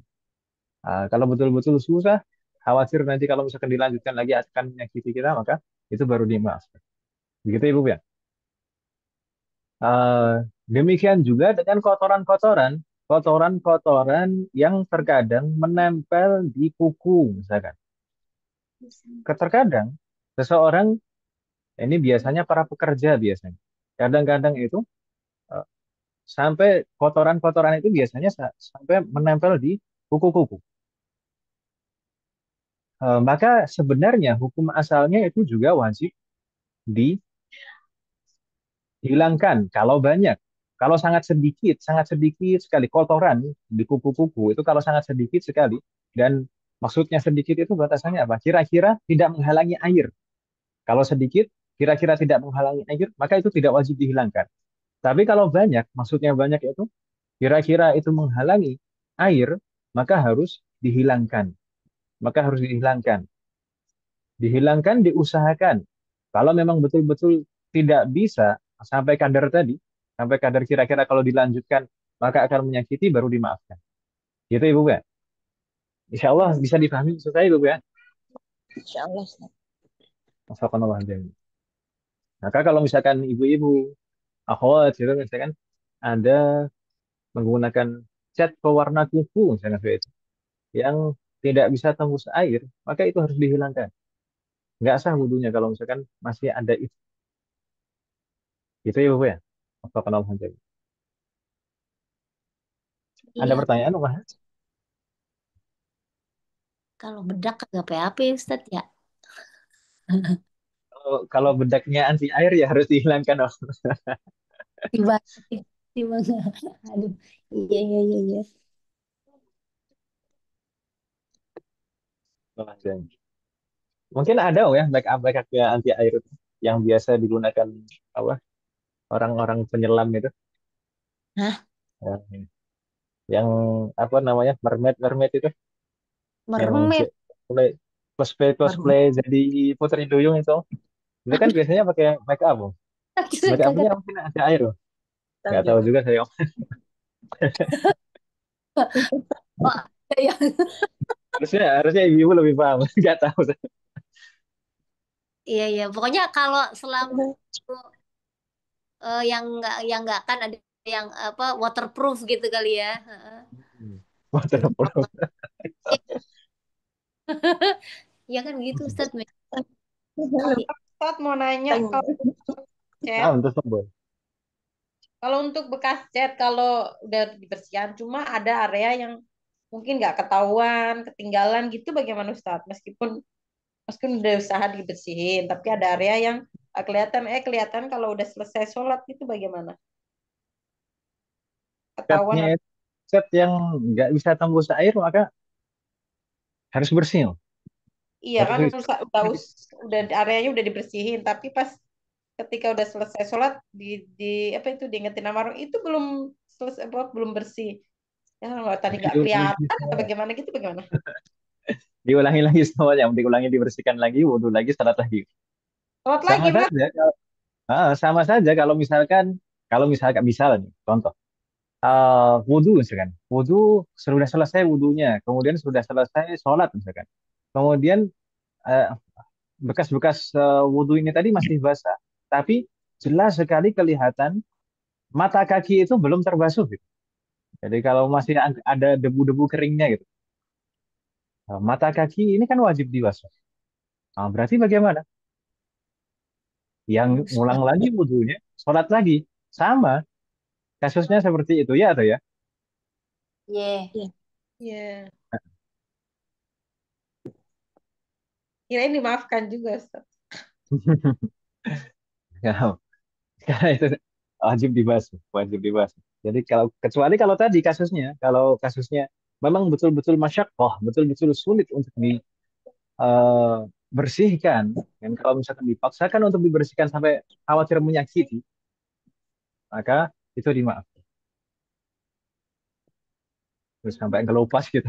Kalau betul-betul susah, khawatir nanti kalau misalkan dilanjutkan lagi akan menyakiti kita, maka itu baru dimaafkan. Begitu Ibu ya. Eh, Demikian juga dengan kotoran-kotoran, kotoran-kotoran yang terkadang menempel di kuku, misalkan. Terkadang seseorang, ini biasanya para pekerja biasanya, kadang-kadang itu eh, sampai kotoran-kotoran itu biasanya sampai menempel di kuku-kuku. Maka sebenarnya hukum asalnya itu juga wajib dihilangkan kalau banyak. Kalau sangat sedikit sekali kotoran di kuku-kuku itu kalau sangat sedikit sekali, dan maksudnya sedikit itu batasannya apa? Kira-kira tidak menghalangi air. Kalau sedikit, kira-kira tidak menghalangi air, maka itu tidak wajib dihilangkan. Tapi kalau banyak, maksudnya banyak itu kira-kira itu menghalangi air, maka harus dihilangkan. Maka harus dihilangkan. Dihilangkan, diusahakan. Kalau memang betul-betul tidak bisa sampai kadar tadi, sampai kadar kira-kira kalau dilanjutkan maka akan menyakiti, baru dimaafkan. Gitu Ibu ya. Insya Allah bisa dipahami maksud saya Ibu ya. Insya Allah. Ustaz. Astagfirullahaladzim. Maka kalau misalkan ibu-ibu, akhwat gitu misalkan ada menggunakan cat pewarna kuku misalnya seperti itu, yang tidak bisa tembus air, maka itu harus dihilangkan. Nggak sah wudhunya kalau misalkan masih ada itu. Gitu ya Ibu ya. Astagfirullahaladzim. Ada Iya, pertanyaan Mas? kalau bedak kagak PAP Ustaz ya. Kalau bedaknya anti air ya harus dihilangkan. Oh. Tiba, tiba. Aduh, iya, iya, iya, iya. Mungkin ada oh ya backup ya anti air itu yang biasa digunakan apa orang-orang penyelam itu, Hah? yang, yang apa namanya, mermaid mermaid itu, yang Mermaid, cosplay cosplay cosplay mermaid. jadi putri duyung itu kan biasanya pakai make up. Oh. Saya Make kagak upnya mungkin ada air. Oh. Tahu Nggak tahu juga. juga saya. Oh. oh, ya. Harusnya harusnya ibu lebih paham. Nggak tahu saya. Iya, iya. Pokoknya kalau selama yang nggak kan ada yang apa waterproof gitu kali ya. Heeh. Waterproof. Ya kan gitu Ustaz. Ustadz mau nanya Tanya. kalau cat, Nah, untuk sembuh. kalau untuk bekas cat kalau udah dibersihkan, cuma ada area yang mungkin nggak ketahuan, ketinggalan gitu, bagaimana Ustadz? Meskipun udah usaha dibersihin, tapi ada area yang kelihatan kalau udah selesai sholat itu bagaimana? Ketahuan Catnya cat yang nggak bisa tembus air maka harus bersih. Oh. iya Harus kan bersih. udah areanya udah dibersihin, tapi pas ketika udah selesai sholat di apa itu diingetin sama orang itu belum selesai apa, belum bersih. Ya kalau tadi nggak Diulangi kelihatan atau semuanya. bagaimana gitu bagaimana? Diulangi lagi semuanya, diulangi, dibersihkan lagi, wudhu lagi, salat lagi. Sholat Sama lagi mas? saja, sama saja kalau misalkan misalnya contoh, wudhu misalkan, wudhu sudah selesai wudhunya, kemudian sudah selesai sholat misalkan, kemudian eh, bekas-bekas wudhu ini tadi masih basah, tapi jelas sekali kelihatan mata kaki itu belum terbasuh gitu. Jadi kalau masih ada debu-debu keringnya gitu, mata kaki ini kan wajib dibasuh. Berarti bagaimana? Yang ngulang lagi wudhunya, sholat lagi, sama kasusnya seperti itu ya atau ya? Iya. Iya. Iya. Kirain dimaafkan juga Ustaz. Ya, karena itu wajib dibahas, wajib dibahas. Jadi kalau kecuali kalau tadi kasusnya, kalau kasusnya memang betul-betul masyakoh, betul-betul sulit untuk dibersihkan, dan kalau misalkan dipaksakan untuk dibersihkan sampai khawatir menyakiti, maka itu dimaafkan. Terus sampai ngelupas gitu.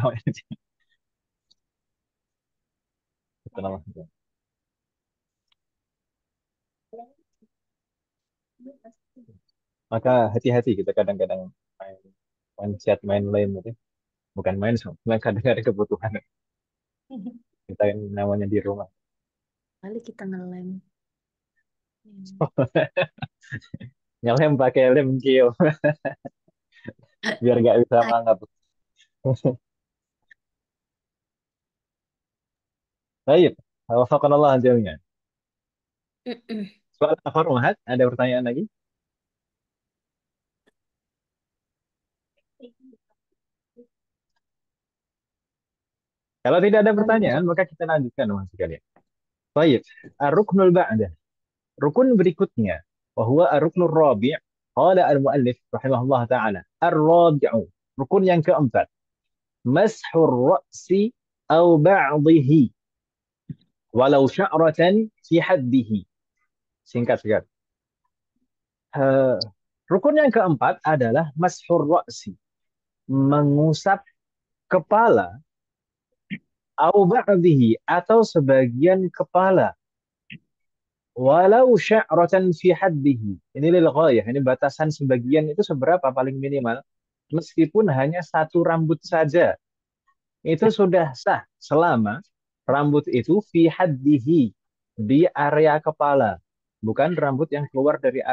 Maka hati-hati kita kadang-kadang main, main chat, main lain gitu. Bukan main, kadang ada kebutuhan kita yang namanya di rumah. Kali kita ngelem. Ngelem pakai lem kill biar nggak bisa mangap. Baik, wafakanallah jami'an. Soal apa Rumahat? Ada pertanyaan lagi? Kalau tidak ada pertanyaan, maka kita lanjutkan Mas sekalian. Baik, ar-ruknul ba'dah. Rukun berikutnya, bahwa ar-ruknul rabi', qala al-muallif rahimahullah taala, ar-rabi'u. Rukun yang keempat, mashur ra'si au ba'dihi walau sya'ratan fi haddihi. Singkat sekali. Eh, Rukun yang keempat adalah mashur ra'si, mengusap kepala au ba'dihi atau sebagian kepala walau sya'ratan fi haddihi. Ini lil ghayah, ini batasan sebagian itu seberapa paling minimal? Meskipun hanya satu rambut saja, itu sudah sah selama rambut itu fi haddihi, di area kepala, bukan rambut yang keluar dari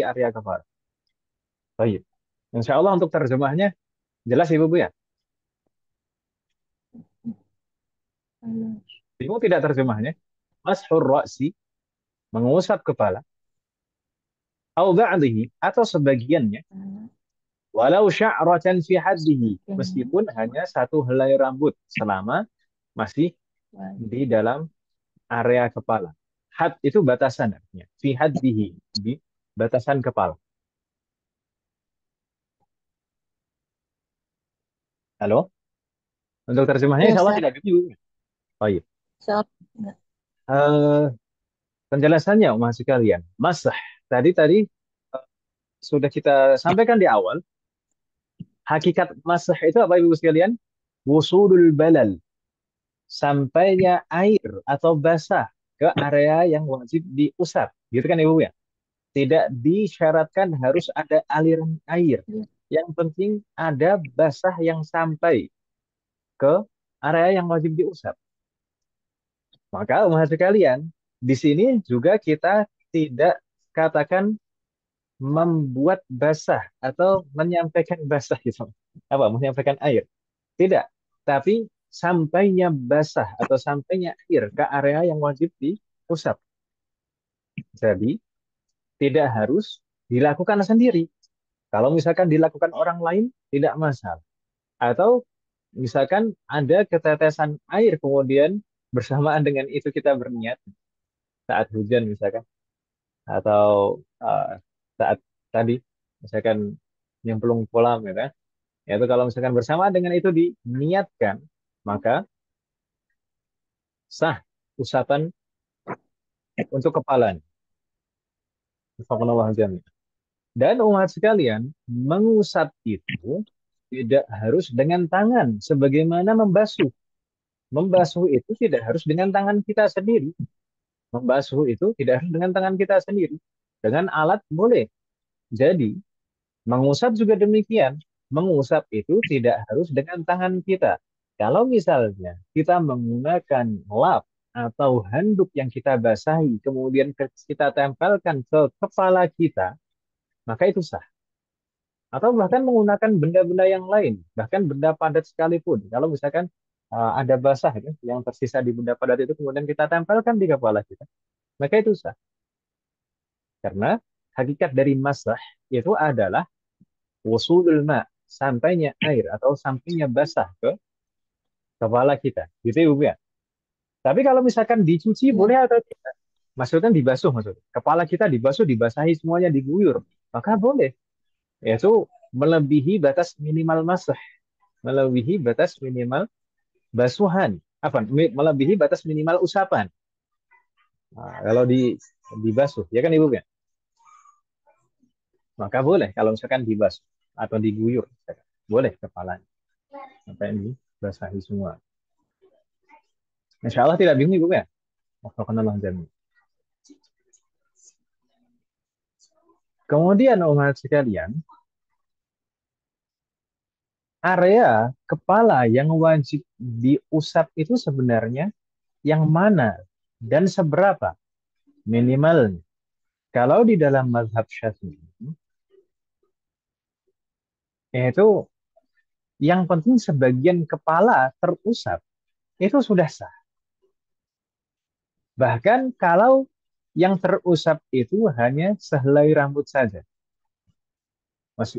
area kepala. Baik. Insya Allah untuk terjemahnya jelas Ibu Bu ya? Bingung tidak terjemahnya? Mashur ra'si, mengusap kepala, au ba'dihi, atau sebagiannya, walau sya'ratan fi haddihi, meskipun hanya satu helai rambut selama masih di dalam area kepala. Had itu batasan artinya. Fi haddihi, di batasan kepala. Halo? Untuk terjemahnya Ya, insya Allah Ustaz. tidak bingung. Baik. Soal enggak. Eh, Penjelasannya Mas sekalian. Masah. Tadi tadi sudah kita sampaikan di awal. Hakikat masah itu apa Ibu sekalian? Wusulul balal. Sampainya air atau basah ke area yang wajib diusap. Gitu kan Ibu ya? Tidak disyaratkan harus ada aliran air. Ya. Yang penting ada basah yang sampai ke area yang wajib diusap. Maka umat sekalian, di sini juga kita tidak katakan membuat basah atau menyampaikan basah gitu. Apa? Menyampaikan air. Tidak. Tapi sampainya basah atau sampainya air ke area yang wajib diusap. Jadi tidak harus dilakukan sendiri. Kalau misalkan dilakukan orang lain, tidak masalah. Atau misalkan ada ketetesan air kemudian bersamaan dengan itu kita berniat saat hujan misalkan, atau saat tadi misalkan nyemplung kolam ya kan. Yaitu kalau misalkan bersamaan dengan itu diniatkan, maka sah usapan untuk kepalanya. Subhanallah jami'. Dan umat sekalian, mengusap itu tidak harus dengan tangan sebagaimana membasuh. Membasuh itu tidak harus dengan tangan kita sendiri. Membasuh itu tidak harus dengan tangan kita sendiri. Dengan alat boleh. Jadi, mengusap juga demikian. Mengusap itu tidak harus dengan tangan kita. Kalau misalnya kita menggunakan lap atau handuk yang kita basahi, kemudian kita tempelkan ke kepala kita, maka itu sah. Atau bahkan menggunakan benda-benda yang lain, bahkan benda padat sekalipun. Kalau misalkan ada basah ya, yang tersisa di benda padat itu, kemudian kita tempelkan di kepala kita, maka itu sah. Karena hakikat dari masah itu adalah wusulul ma, sampainya air atau sampainya basah ke kepala kita. Gitu ya, Bu ya. Tapi kalau misalkan dicuci Ya. boleh atau tidak? maksudnya dibasuh maksudnya. Kepala kita dibasuh, dibasahi semuanya, diguyur. Maka boleh. Yaitu melebihi batas minimal masah, melebihi batas minimal basuhan, apa? Melebihi batas minimal usapan. Nah, kalau dibasuh, ya kan Ibu ya? Maka boleh kalau misalkan dibasuh atau diguyur, boleh kepalanya sampai ini basahi semua. Insya Allah tidak bingung Ibu ya? Wafakanallah jami. Kemudian umat sekalian, area kepala yang wajib diusap itu sebenarnya yang mana dan seberapa minimalnya. Kalau di dalam mazhab Syafi'i, itu yang penting sebagian kepala terusap, itu sudah sah. Bahkan kalau yang terusap itu hanya sehelai rambut saja.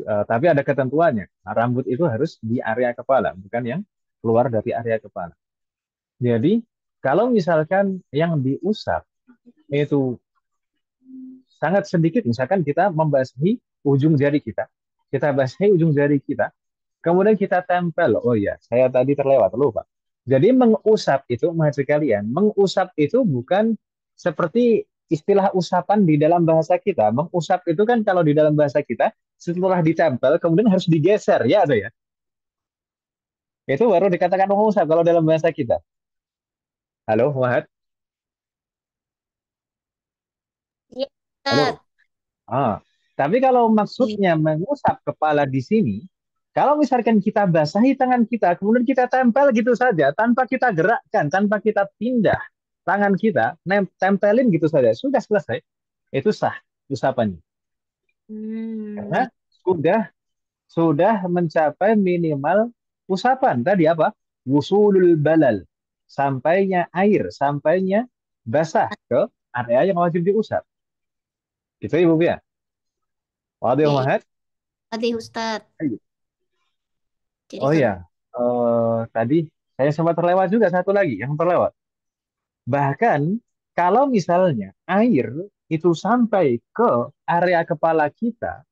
Tapi ada ketentuannya. Nah, rambut itu harus di area kepala, bukan yang keluar dari area kepala. Jadi, kalau misalkan yang diusap itu sangat sedikit, misalkan kita membasahi ujung jari kita basahi ujung jari kita, kemudian kita tempel. Oh iya, saya tadi terlewat, lupa. Jadi mengusap itu, maksud kalian, mengusap itu bukan seperti istilah usapan di dalam bahasa kita. Mengusap itu kan kalau di dalam bahasa kita, setelah ditempel, kemudian harus digeser, ya ada ya. Itu baru dikatakan mengusap kalau dalam bahasa kita. Halo, Wahad? Iya, Halo? Ustaz. Ah, tapi kalau maksudnya mengusap kepala di sini, kalau misalkan kita basahi tangan kita, kemudian kita tempel gitu saja, tanpa kita gerakkan, tanpa kita pindah tangan kita, tempelin gitu saja, sudah selesai. Itu sah usapannya. Karena Hmm. sudah sudah mencapai minimal usapan. Tadi apa? Wusulul balal. Sampainya air, sampainya basah ke area yang wajib diusap. Gitu Ibu ya. Waduh, Ya, Mahat. tadi Ustaz. Jadi Oh kalau ya, tadi saya sempat terlewat juga satu lagi yang terlewat. Bahkan kalau misalnya air itu sampai ke area kepala kita,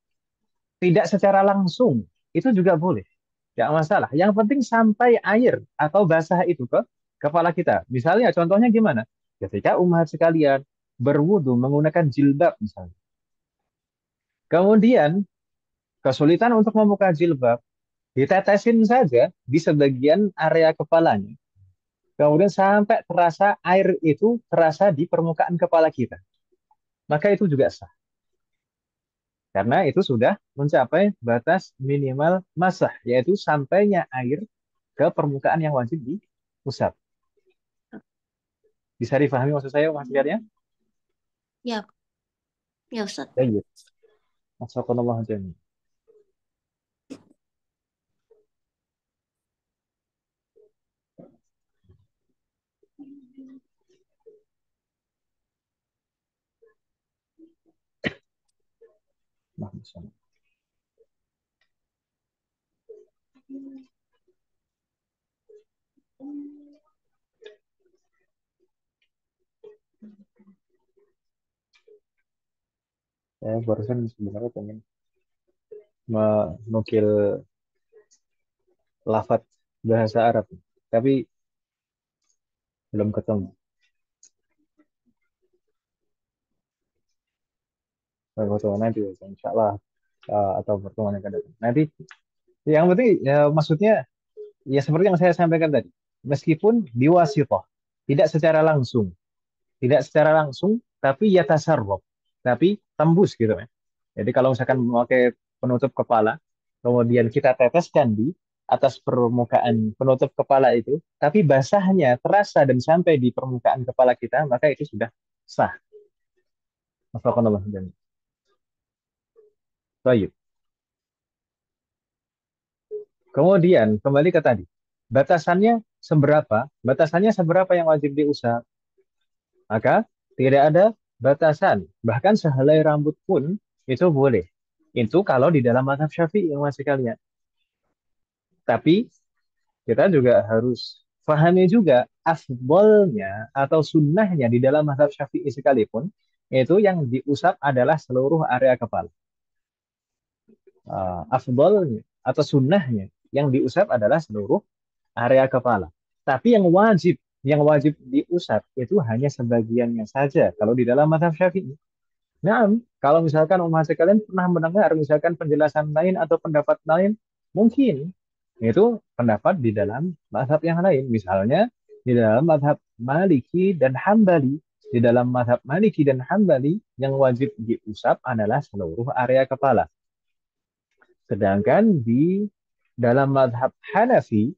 tidak secara langsung, itu juga boleh. Tidak masalah. Yang penting sampai air atau basah itu ke kepala kita. Misalnya contohnya gimana? Ketika umat sekalian berwudu menggunakan jilbab misalnya. Kemudian kesulitan untuk membuka jilbab, ditetesin saja di sebagian area kepalanya. Kemudian sampai terasa air itu terasa di permukaan kepala kita. Maka itu juga sah. Karena itu sudah mencapai batas minimal masah, yaitu sampainya air ke permukaan yang wajib diusap. Bisa difahami maksud saya, Mas Garian? ya, ya Ustaz. Ya, iya. Masyaallah jami. Nah, misalnya. Saya barusan sebenarnya pengen menukil lafaz bahasa Arab, tapi belum ketemu. Pertemuan nanti, insya Allah, atau pertemuan yang akan datang. Nanti, yang penting, ya, maksudnya, ya seperti yang saya sampaikan tadi, meskipun diwasithah, tidak secara langsung, tapi ya tasarruf, tapi tembus gitu ya. Jadi kalau misalkan memakai penutup kepala, kemudian kita teteskan di atas permukaan penutup kepala itu, tapi basahnya terasa dan sampai di permukaan kepala kita, maka itu sudah sah. Mafakanallah. Baik. Kemudian kembali ke tadi, batasannya seberapa? Batasannya seberapa yang wajib diusap? Maka tidak ada batasan. Bahkan sehelai rambut pun itu boleh. Itu kalau di dalam mazhab Syafi'i yang masih kalian. Tapi kita juga harus pahami juga afdolnya atau sunnahnya di dalam mazhab Syafi'i sekalipun, itu yang diusap adalah seluruh area kepala. Afdolnya atau sunnahnya yang diusap adalah seluruh area kepala. Tapi yang wajib diusap itu hanya sebagiannya saja kalau di dalam mazhab Syafi'i. Nah, kalau misalkan umat sekalian pernah mendengar misalkan penjelasan lain atau pendapat lain, mungkin itu pendapat di dalam mazhab yang lain. Misalnya di dalam mazhab Maliki dan Hambali. Di dalam mazhab Maliki dan Hambali yang wajib diusap adalah seluruh area kepala. Sedangkan di dalam mazhab Hanafi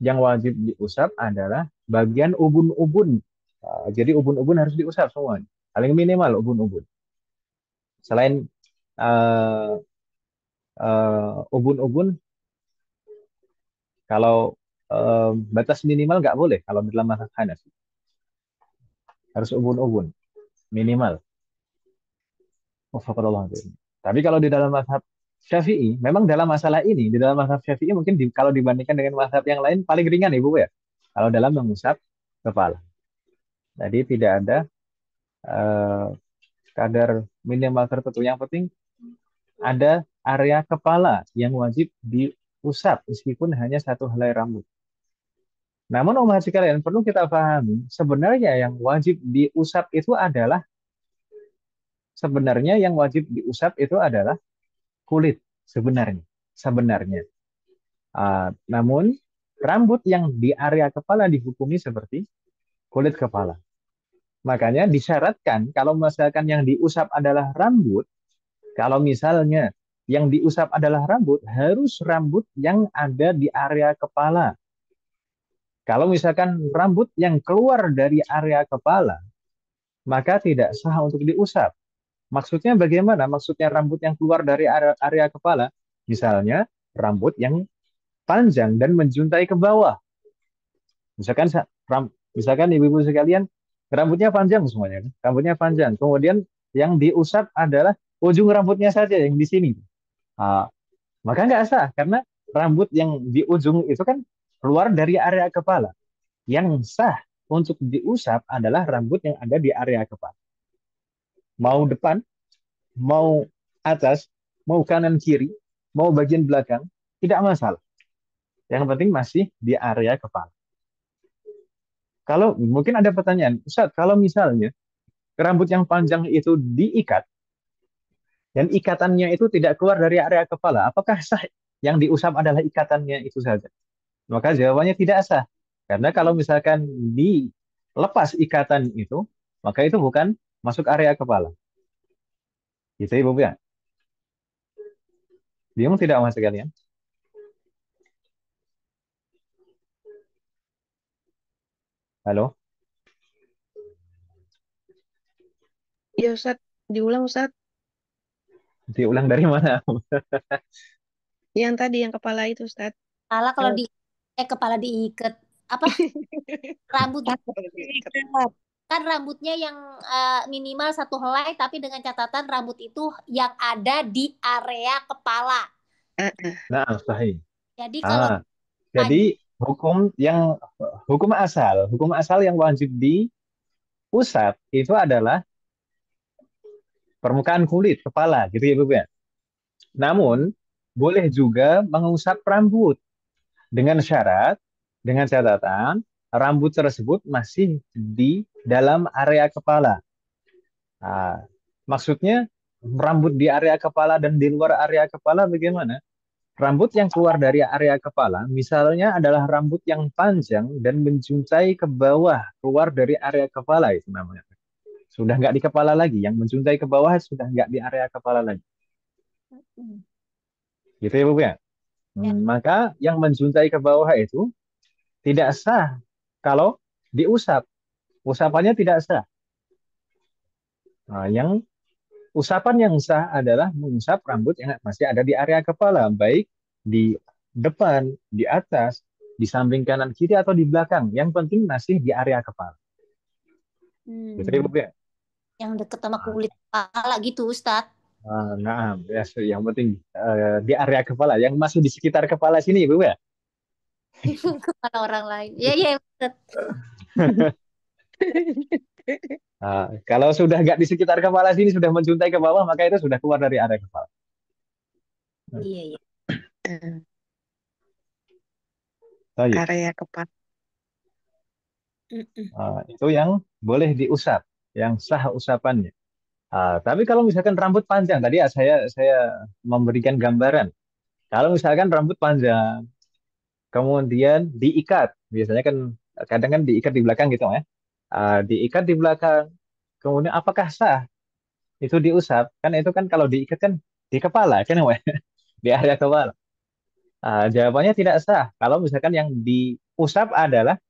yang wajib diusap adalah bagian ubun-ubun. Jadi ubun-ubun harus diusap semua. Paling minimal ubun-ubun. Selain uh, ubun-ubun, kalau batas minimal nggak boleh kalau dalam mazhab Hanafi. Harus ubun-ubun minimal. Wafaqallahu. Tapi kalau di dalam mazhab Syafi'i, memang dalam masalah ini, di dalam mazhab Syafi'i mungkin kalau dibandingkan dengan mazhab yang lain paling ringan Ibu ya. Kalau dalam mengusap kepala. Jadi tidak ada eh, kadar minimal tertentu. Yang penting ada area kepala yang wajib diusap meskipun hanya satu helai rambut. Namun umat sekalian perlu kita pahami, sebenarnya yang wajib diusap itu adalah kulit sebenarnya. Sebenarnya. Namun rambut yang di area kepala dihukumi seperti kulit kepala. Makanya disyaratkan kalau misalkan yang diusap adalah rambut, kalau misalnya yang diusap adalah rambut, harus rambut yang ada di area kepala. Kalau misalkan rambut yang keluar dari area kepala, maka tidak sah untuk diusap. Maksudnya bagaimana? Maksudnya rambut yang keluar dari area kepala, misalnya rambut yang panjang dan menjuntai ke bawah. Misalkan misalkan ibu-ibu sekalian rambutnya panjang semuanya, rambutnya panjang. Kemudian yang diusap adalah ujung rambutnya saja yang di sini. Ah, maka nggak sah karena rambut yang di ujung itu kan keluar dari area kepala. Yang sah untuk diusap adalah rambut yang ada di area kepala. Mau depan, mau atas, mau kanan kiri, mau bagian belakang, tidak masalah. Yang penting masih di area kepala. Kalau mungkin ada pertanyaan, Ustaz, kalau misalnya rambut yang panjang itu diikat dan ikatannya itu tidak keluar dari area kepala, apakah sah yang diusap adalah ikatannya itu saja? Maka jawabannya tidak sah. Karena kalau misalkan dilepas ikatan itu, maka itu bukan masuk area kepala. Gitu Ibu ya. Bingung tidak Mas sekalian? Halo? Iya Ustadz, diulang Ustadz. Diulang dari mana? Yang tadi yang kepala itu Ustadz. Kepala kalau di kepala diikat apa rambut kan rambutnya yang minimal satu helai tapi dengan catatan rambut itu yang ada di area kepala. Nah, sahih. Jadi kalau Jadi hukum asal yang wajib diusap itu adalah permukaan kulit kepala, gitu ya, Bu ya. Namun boleh juga mengusap rambut dengan catatan rambut tersebut masih di dalam area kepala. Nah, maksudnya rambut di area kepala dan di luar area kepala bagaimana? Rambut yang keluar dari area kepala, misalnya adalah rambut yang panjang dan menjuntai ke bawah, keluar dari area kepala itu namanya. Sudah nggak di kepala lagi, yang menjuntai ke bawah sudah nggak di area kepala lagi. Gitu ya, Bu ya? Maka yang menjuntai ke bawah itu tidak sah kalau diusap. Usapannya tidak sah. Nah, usapan yang sah adalah mengusap rambut yang masih ada di area kepala, baik di depan, di atas, di samping kanan kiri atau di belakang. Yang penting masih di area kepala. Gitu ya, Bu ya? Yang dekat sama kulit kepala gitu, Ustadz. Nah, ya, yang penting di area kepala, yang masih di sekitar kepala sini, Bu ya. Kepala orang lain. Ya, ya, Ustaz. Kalau sudah nggak di sekitar kepala sini, sudah menjuntai ke bawah, maka itu sudah keluar dari area kepala. Iya, iya. Baik. Area kepala. Mm-mm. Itu yang boleh diusap, yang sah usapannya. Tapi kalau misalkan rambut panjang, tadi ya saya memberikan gambaran. Kalau misalkan rambut panjang, kemudian diikat, biasanya kan kadang kan diikat di belakang gitu ya. Diikat di belakang, kemudian apakah sah itu diusap? Kan itu kan kalau diikat kan di kepala kan, Wak? Di area kepala. Jawabannya tidak sah. Kalau misalkan yang diusap adalah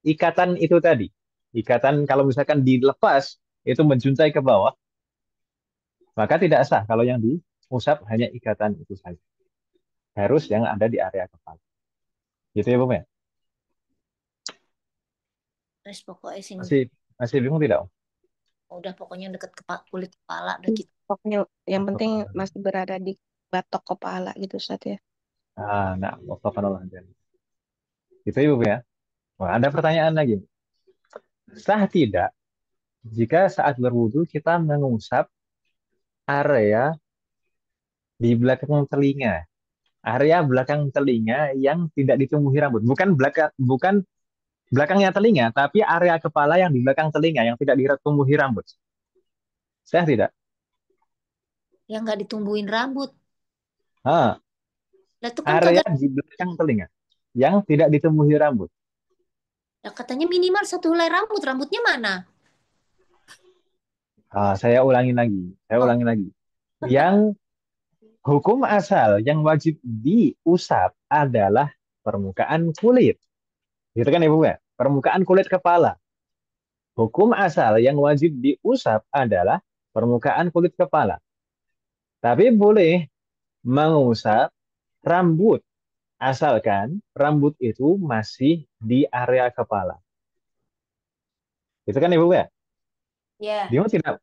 ikatan itu tadi. Ikatan kalau misalkan dilepas itu menjuntai ke bawah, maka tidak sah kalau yang diusap hanya ikatan itu saja. Harus yang ada di area kepala. Gitu ya, Bu ya? Terus pokoknya sing Masih masih bingung tidak, Om? udah pokoknya deket kulit kepala udah gitu. Pokoknya yang penting masih berada di batok kepala gitu Ustaz ya. Nah, wafakanallah. Gitu ya, Bu ya? Wah, ada pertanyaan lagi. Sah tidak jika saat berwudu kita mengusap area di belakang telinga? Area belakang telinga yang tidak ditumbuhi rambut. Bukan belakangnya telinga, tapi area kepala yang di belakang telinga yang tidak ditumbuhi rambut. Sah tidak? Yang nggak ditumbuhin rambut. Ah, Lah itu kan area kagak. di belakang telinga yang tidak ditumbuhi rambut. Ya katanya minimal 1 helai rambut. Rambutnya mana? Saya ulangi lagi. Saya Oh, ulangi lagi. Yang hukum asal yang wajib diusap adalah permukaan kulit. Gitu kan Ibu ya? Permukaan kulit kepala. Hukum asal yang wajib diusap adalah permukaan kulit kepala. Tapi boleh mengusap rambut asalkan rambut itu masih di area kepala. Itu kan Ibu ya? ya. Dia tidak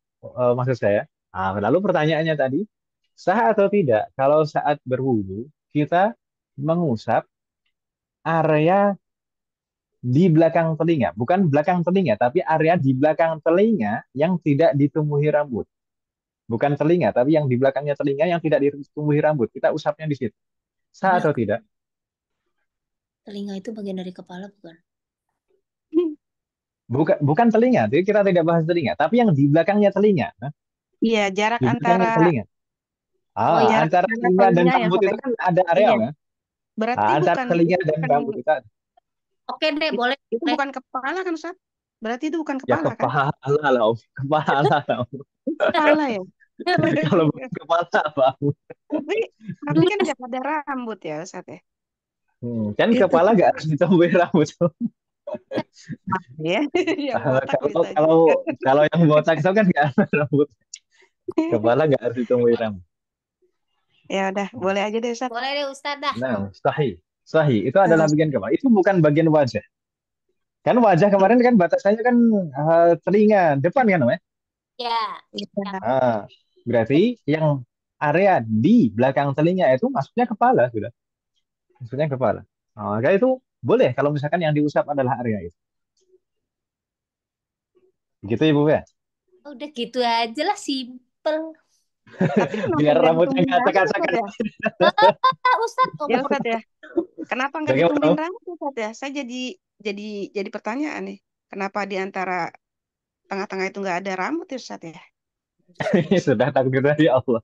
maksud saya. Lalu pertanyaannya tadi, sah atau tidak kalau saat berwudu kita mengusap area di belakang telinga, bukan belakang telinga, tapi area di belakang telinga yang tidak ditumbuhi rambut. Bukan telinga, tapi yang di belakangnya telinga yang tidak ditumbuhi rambut. Kita usapnya di situ. Sah atau Belakang tidak? telinga itu bagian dari kepala bukan? Bukan telinga, jadi kita tidak bahas telinga, tapi yang di belakangnya telinga. Iya, jarak Di belakangnya antara telinga. jarak Antara antara telinga dan telinga ya rambut Ustaz itu ya. kan ada area Iya, ya. berarti Antara bukan telinga dan bukan rambut itu ada. Oke deh, itu, boleh. itu Boleh. bukan kepala kan Ustaz? Berarti itu bukan Ya kepala kan? kepala lah, Om. Kepala lah, Om. Kepala ya. Kalau bukan kepala apa? Tapi tapi kan nggak ada rambut ya Ustaz ya. Kan Itu kepala nggak harus ditumbuhin rambut. ya. Yang botak Kalau bisa kalau juga. kalau yang botak itu kan nggak ada rambut. Kepala nggak harus ditumbuhin rambut. Ya udah, boleh aja deh Ustaz. Boleh deh Ustaz dah. Nah, sahih. Sahih. Itu adalah bagian kepala. Itu bukan bagian wajah. Kan wajah kemarin kan batasannya kan telinga depan kan, Om, ya? Ya. Iya. Ah, berarti yang area di belakang telinga itu maksudnya kepala sudah. Maksudnya kepala. Maka itu boleh kalau misalkan yang diusap adalah area itu. Gitu Ibu ya. Udah gitu aja lah, simple. Tapi kenapa Biar nggak rambutnya ditumbuhin nggak rambut acak-acakan. Ustaz ya? Ustaz, oh, Ya Ustaz ya. Kenapa nggak Bagaimana, ditumbuhin Om? rambut Ustaz ya? Saya jadi jadi pertanyaan nih. Kenapa di antara tengah-tengah itu nggak ada rambut ya Ustaz ya? Sudah takdir dari Allah.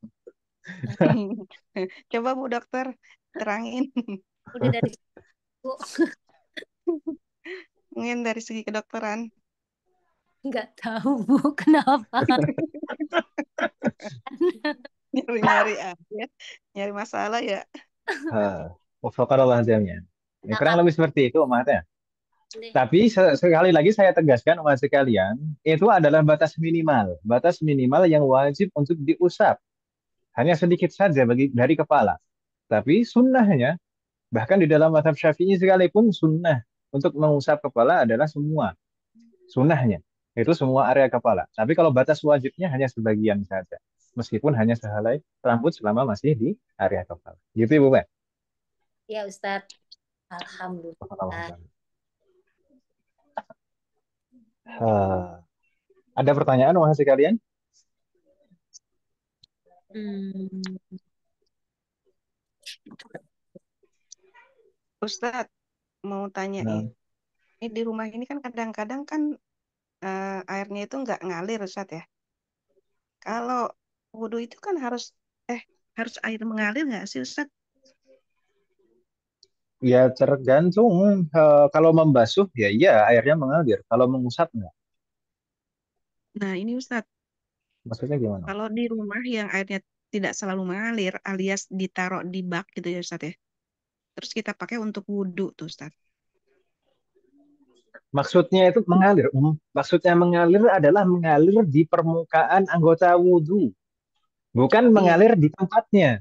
Coba Bu Dokter terangin. udah dari situ Mungkin dari segi kedokteran. nggak tahu Bu kenapa. Nyari-nyari aja. Nyari masalah ya. Wafakarullah jamnya. Ya, Nah, kurang lebih seperti itu, Om ya. deh. Tapi sekali lagi saya tegaskan, Om sekalian, itu adalah batas minimal. Batas minimal yang wajib untuk diusap. Hanya sedikit saja dari kepala. Tapi sunnahnya, bahkan di dalam mazhab Syafi'i sekalipun sunnah untuk mengusap kepala adalah semua. Sunnahnya. Itu semua area kepala. Tapi kalau batas wajibnya hanya sebagian saja. Meskipun hanya sehelai rambut selama masih di area kepala. Gitu Ibu, Pak? Ya Ustaz. Alhamdulillah. Ada pertanyaan masih kalian? Hmm. Ustadz, mau tanya Nah, nih. Ini di rumah ini kan kadang-kadang kan airnya itu nggak ngalir, Ustadz ya. Kalau wudhu itu kan harus air mengalir nggak sih, Ustadz? ya tergantung. Kalau membasuh, ya iya airnya mengalir. Kalau mengusap, enggak. Nah, ini Ustadz, Maksudnya gimana? kalau di rumah yang airnya tidak selalu mengalir alias ditaruh di bak gitu ya, Ustadz ya. Terus kita pakai untuk wudhu tuh, Ustadz. Maksudnya itu mengalir. Maksudnya mengalir adalah mengalir di permukaan anggota wudhu. Bukan Iya, mengalir di tempatnya,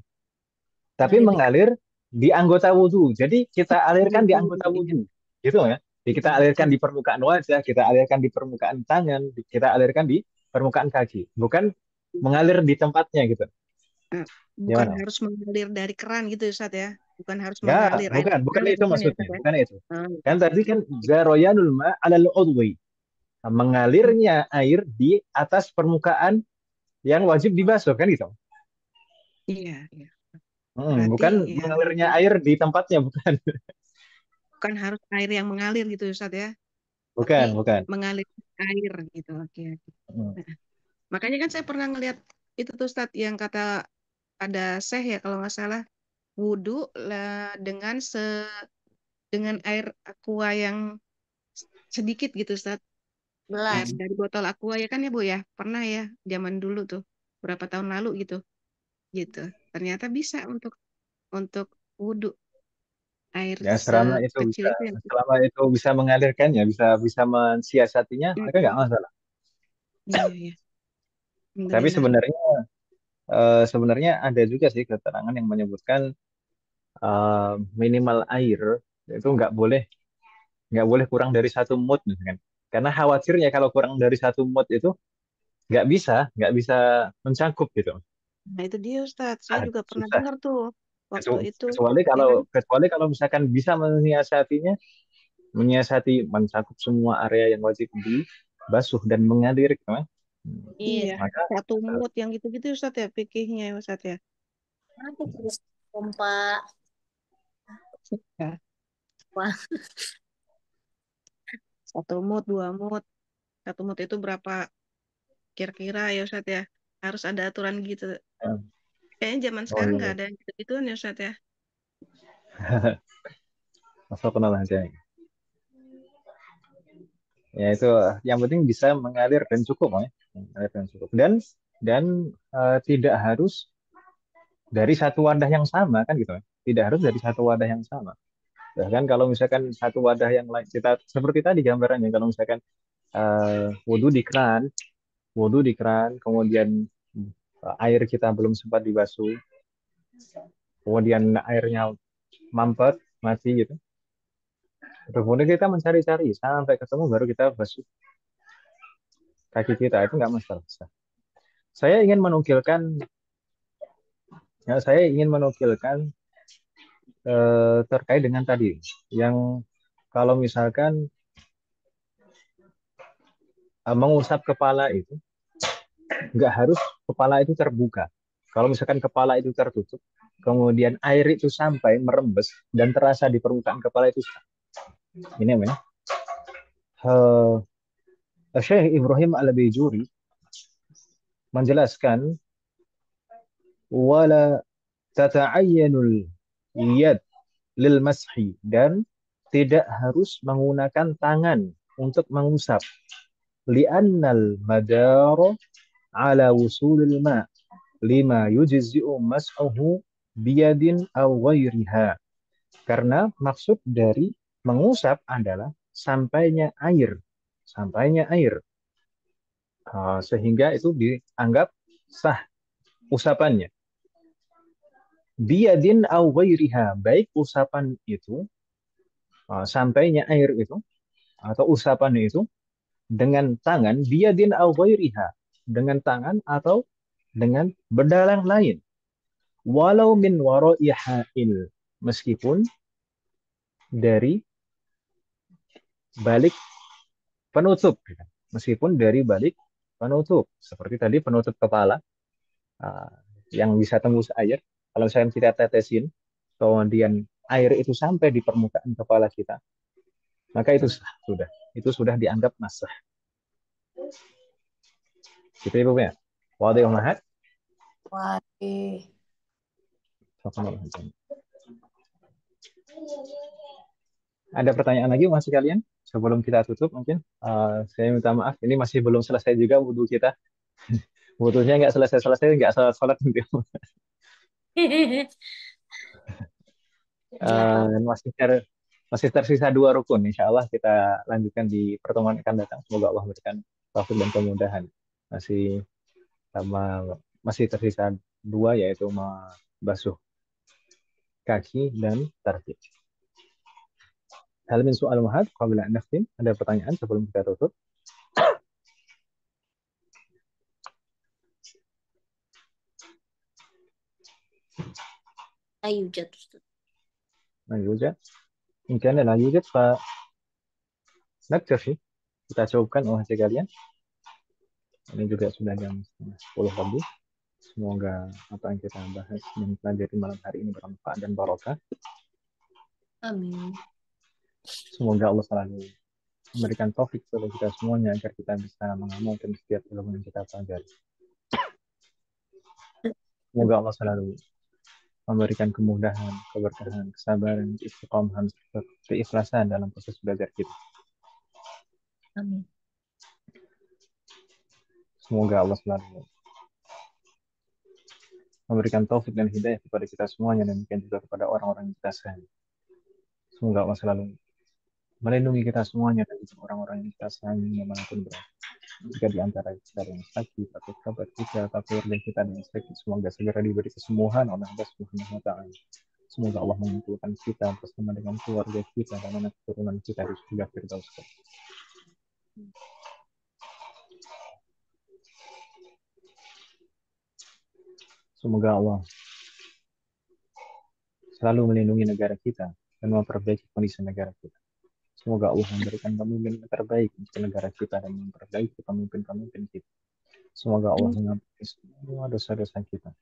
tapi ngalir di mengalir di anggota wudhu. Jadi kita alirkan di anggota wudhu. anggota Iya. wudhu. Gitu ya. Jadi kita Iya, alirkan iya. di permukaan wajah, kita alirkan di permukaan tangan, kita alirkan di permukaan kaki. Bukan mengalir di tempatnya gitu. Nah, bukan Gimana? harus mengalir dari keran gitu ya, Ustadz ya. Bukan harus Ya, mengalir, air bukan mengalir itu bukan ya, maksudnya, Ustadz ya. bukan itu. Hmm. Kan tadi kan zaroyanul ma alal udwi. Mengalirnya air di atas permukaan yang wajib dibasuh kan gitu. Iya, iya. Berarti Bukan ya mengalirnya air di tempatnya, bukan. bukan harus air yang mengalir gitu ya, Ustadz ya. Tapi Bukan, bukan. mengalir air gitu. Oke, oke. Hmm. Nah, makanya kan saya pernah ngeliat itu tuh Ustadz yang kata ada Syekh ya kalau nggak salah wudhu lah dengan air aqua yang sedikit gitu Ustadz. Air Belas. dari botol aqua ya kan ya Bu ya. Pernah ya zaman dulu tuh berapa tahun lalu gitu. Gitu. Ternyata bisa untuk wudhu air Ya, sekecil itu yang selama itu bisa mengalirkan ya, bisa bisa mensiasatinya, maka nggak Mm-mm. masalah. Iya, iya. Tapi Alhamdulillah. sebenarnya ada juga sih keterangan yang menyebutkan minimal air itu nggak boleh kurang dari 1 mud misalkan. Karena khawatirnya kalau kurang dari 1 mud itu nggak bisa mencakup gitu. Nah, itu dia Ustadz. Saya juga pernah Susah. dengar tuh waktu itu. Kecuali Ya kalau kan? kecuali kalau misalkan bisa menyiasati mencakup semua area yang wajib dibasuh dan mengalir gitu kan. Iya. Maka Satu mood yang gitu-gitu Ustadz ya, pikirnya ya Ustadz ya. Aku terus pompa. Ya. Wah, Satu mood, 2 mood. Satu mood itu berapa kira-kira ya Ustadz ya. Harus ada aturan gitu. Kayaknya zaman oh sekarang nggak iya, ada yang gitu-gituan ya Ustadz ya. masuk kenal aja. Ya itu yang penting bisa mengalir dan cukup ya. Mengalir dan cukup. Dan tidak harus dari satu wadah yang sama kan gitu ya. Tidak harus dari satu wadah yang sama. Bahkan kalau misalkan satu wadah yang lain kita seperti tadi gambarannya kalau misalkan wudhu di keran, kemudian air kita belum sempat dibasuh, kemudian airnya mampet, mati gitu. Kemudian kita mencari-cari sampai ketemu baru kita basuh kaki kita itu nggak masalah. Saya ingin menukilkan, saya ingin menukilkan terkait dengan tadi yang kalau misalkan mengusap kepala itu nggak harus kepala itu terbuka. Kalau misalkan kepala itu tertutup, kemudian air itu sampai merembes dan terasa di permukaan kepala itu. Ini namanya Syekh Ibrahim Al-Bijuri menjelaskan wala tata'ayyanul yad lil mashi dan tidak harus menggunakan tangan untuk mengusap li'annal madara ala wusulil ma lima yujzi'u mas'uhu biyadin aw ghairiha karena maksud dari mengusap adalah sampainya air sehingga itu dianggap sah usapannya biyadin aw ghairiha baik usapan itu sampainya air itu atau usapannya itu dengan tangan biyadin aw ghairiha dengan tangan atau dengan bedalang lain walau min wara'i ha'il meskipun dari balik penutup. Meskipun dari balik penutup. Seperti tadi penutup kepala uh, yang bisa tembus air. Kalau saya kita tetesin, kemudian air itu sampai di permukaan kepala kita, maka itu sah, sudah. Itu sudah dianggap nasah. Gitu ya, Bu ya. Wadih umahat. Waduh. Ada pertanyaan lagi masih kalian? Sebelum kita tutup mungkin saya minta maaf, ini masih belum selesai juga wudhu kita. Wudhunya nggak selesai-selesai, nggak sholat gitu. Ya, Masih tersisa 2 rukun. Insya Allah kita lanjutkan di pertemuan akan datang. Semoga Allah memberikan taufik dan kemudahan. Masih sama masih tersisa 2, yaitu membasuh kaki dan tartib. Hal min soal muhad, qabla an nakhtim. Ada pertanyaan sebelum kita tutup? ayo jatuh. Nah, yujad. Mungkin la yujad, naktafi. Kita cukupkan OHC kalian. Ini juga sudah jam 10 lebih. Semoga apa yang kita bahas dan pelajari malam hari ini bermanfaat dan barokah. Amin. Semoga Allah selalu memberikan taufik kepada kita semuanya agar kita bisa mengamalkan setiap ilmu yang kita pelajari. Semoga Allah selalu memberikan kemudahan, keberkahan, kesabaran, istiqomahan, keikhlasan dalam proses belajar kita. Amin. Semoga Allah selalu memberikan taufik dan hidayah kepada kita semuanya dan mungkin juga kepada orang-orang yang kita sayang. Semoga Allah selalu melindungi kita semuanya dan orang-orang yang kita sayangi dimanapun berada. Jika di antara kita yang sakit atau kerabat kita atau keluarga kita yang sakit, semoga segera diberi kesembuhan oleh Allah Subhanahu wa taala. Semoga Allah mengumpulkan kita bersama dengan keluarga kita dan anak keturunan kita di surga Firdaus. Semoga Allah selalu melindungi negara kita dan memperbaiki kondisi negara kita. Semoga Allah memberikan pemimpin yang terbaik untuk negara kita dan memperbaiki pemimpin-pemimpin kita. Semoga Allah mengampuni semua dosa-dosa kita,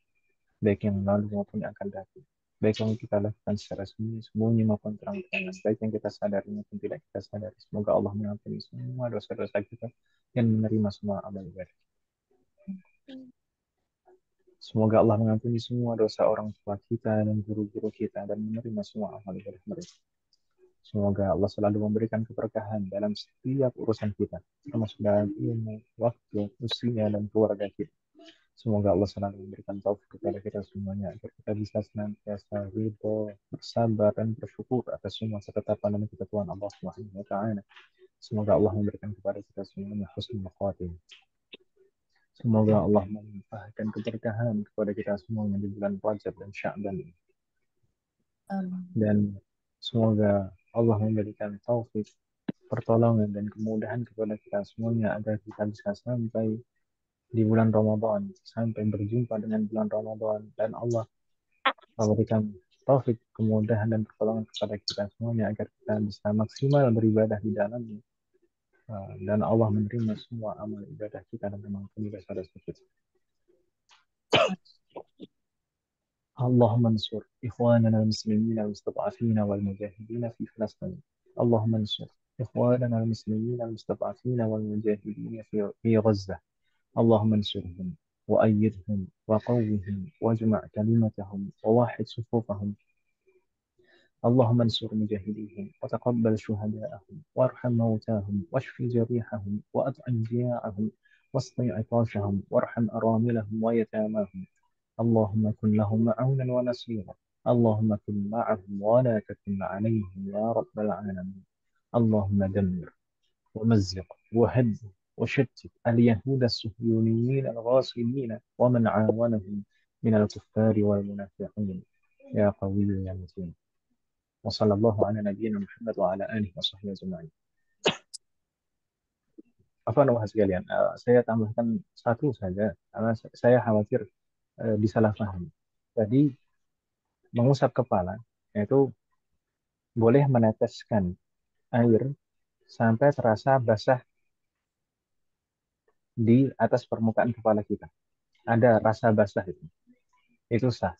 baik yang lalu maupun yang akan datang. Baik yang kita lakukan secara sembunyi maupun terang-terangan, baik yang kita sadari maupun tidak kita sadari. Semoga Allah mengampuni semua dosa-dosa kita dan menerima semua amal ibadah. Semoga Allah mengampuni semua dosa orang tua kita dan guru-guru kita dan menerima semua amal ibadah mereka. Semoga Allah selalu memberikan keberkahan dalam setiap urusan kita, termasuk dalam ilmu, waktu, usia, dan keluarga kita. Semoga Allah selalu memberikan taufik kepada kita semuanya agar kita bisa senantiasa ridho, bersabar, dan bersyukur atas semua ketetapan dan ketentuan Allah Subhanahu wa taala. Semoga Allah memberikan kepada kita semuanya husnul khatimah. Semoga Allah melimpahkan keberkahan kepada kita semuanya di bulan Rajab dan Sya'ban. Dan semoga Allah memberikan taufik, pertolongan, dan kemudahan kepada kita semuanya agar kita bisa sampai di bulan Ramadan, sampai berjumpa dengan bulan Ramadan, dan Allah memberikan taufik, kemudahan, dan pertolongan kepada kita semuanya agar kita bisa maksimal beribadah di dalamnya. Dan Allah menerima semua amal ibadah kita dan mengampuni dosa-dosa kita. اللهم انصر إخواننا المسلمين المستضعفين والمجاهدين في فلسطين. اللهم انصر إخواننا المسلمين المستضعفين والمجاهدين في غزة. اللهم انصرهم وأيدهم وقوهم واجمع كلمتهم وواحد صفوفهم. اللهم انصر مجاهديهم وتقبل شهداءهم وارحم موتاهم واشف جريحهم وأطعم جياعهم واسقي عطاشهم وارحم أراملهم ويتاماهم. اللهم كن لهم معونا ونصيرا. اللهم كن معهم ولا تكن عليهم يا رب العالمين. اللهم دمر ومزق وهد وشتت اليهود الصهيونيين الغاصبين ومن عاونهم من الكفار والمنافقين يا قوي يا متين. وصلى الله على نبينا محمد وعلى آله وصحبه أجمعين. Apa nama sekalian? Saya tambahkan satu saja karena saya khawatir disalahpahami. Jadi mengusap kepala itu boleh meneteskan air sampai terasa basah di atas permukaan kepala kita. Ada rasa basah itu. Itu sah.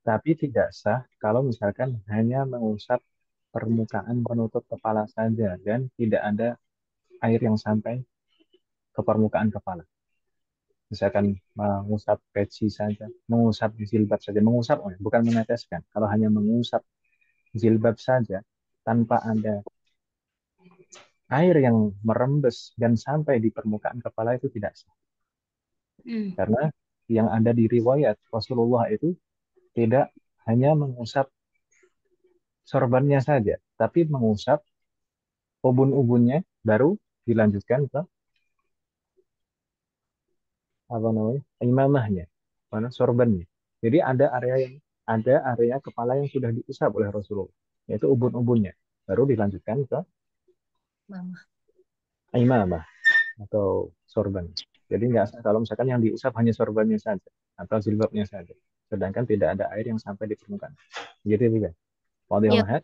Tapi tidak sah kalau misalkan hanya mengusap permukaan penutup kepala saja dan tidak ada air yang sampai ke permukaan kepala. Misalkan mengusap peci saja, mengusap jilbab saja, mengusap bukan meneteskan. Kalau hanya mengusap jilbab saja tanpa ada air yang merembes dan sampai di permukaan kepala itu tidak sah. Karena yang ada di riwayat Rasulullah itu tidak hanya mengusap sorbannya saja, tapi mengusap ubun-ubunnya baru dilanjutkan ke apa namanya imamahnya, mana sorbannya. Jadi ada area kepala yang sudah diusap oleh Rasulullah, yaitu ubun-ubunnya, baru dilanjutkan ke imamah atau sorban. Jadi nggak kalau misalkan yang diusap hanya sorbannya saja atau jilbabnya saja, sedangkan tidak ada air yang sampai di permukaan. Gitu ya. Wadih Ya, al-mahad.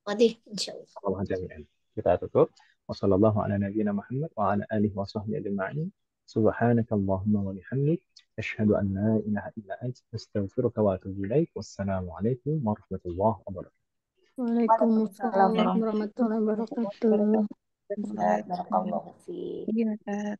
Wadih, insyaallah. Allah jami'an. Kita tutup. Wassallallahu ala nabiyyina Muhammad wa ala alihi wa sahbihi ajma'in. Subhanakallahumma wa bihamdik asyhadu an la ilaha illa anta astaghfiruka wa atubu ilaik. Wassalamu alaikum warahmatullahi wabarakatuh. Waalaikumsalam Waalaikumsalam warahmatullahi wabarakatuh. warahmatullahi wabarakatuh. Barakallahu fiik. Iya, Ustaz.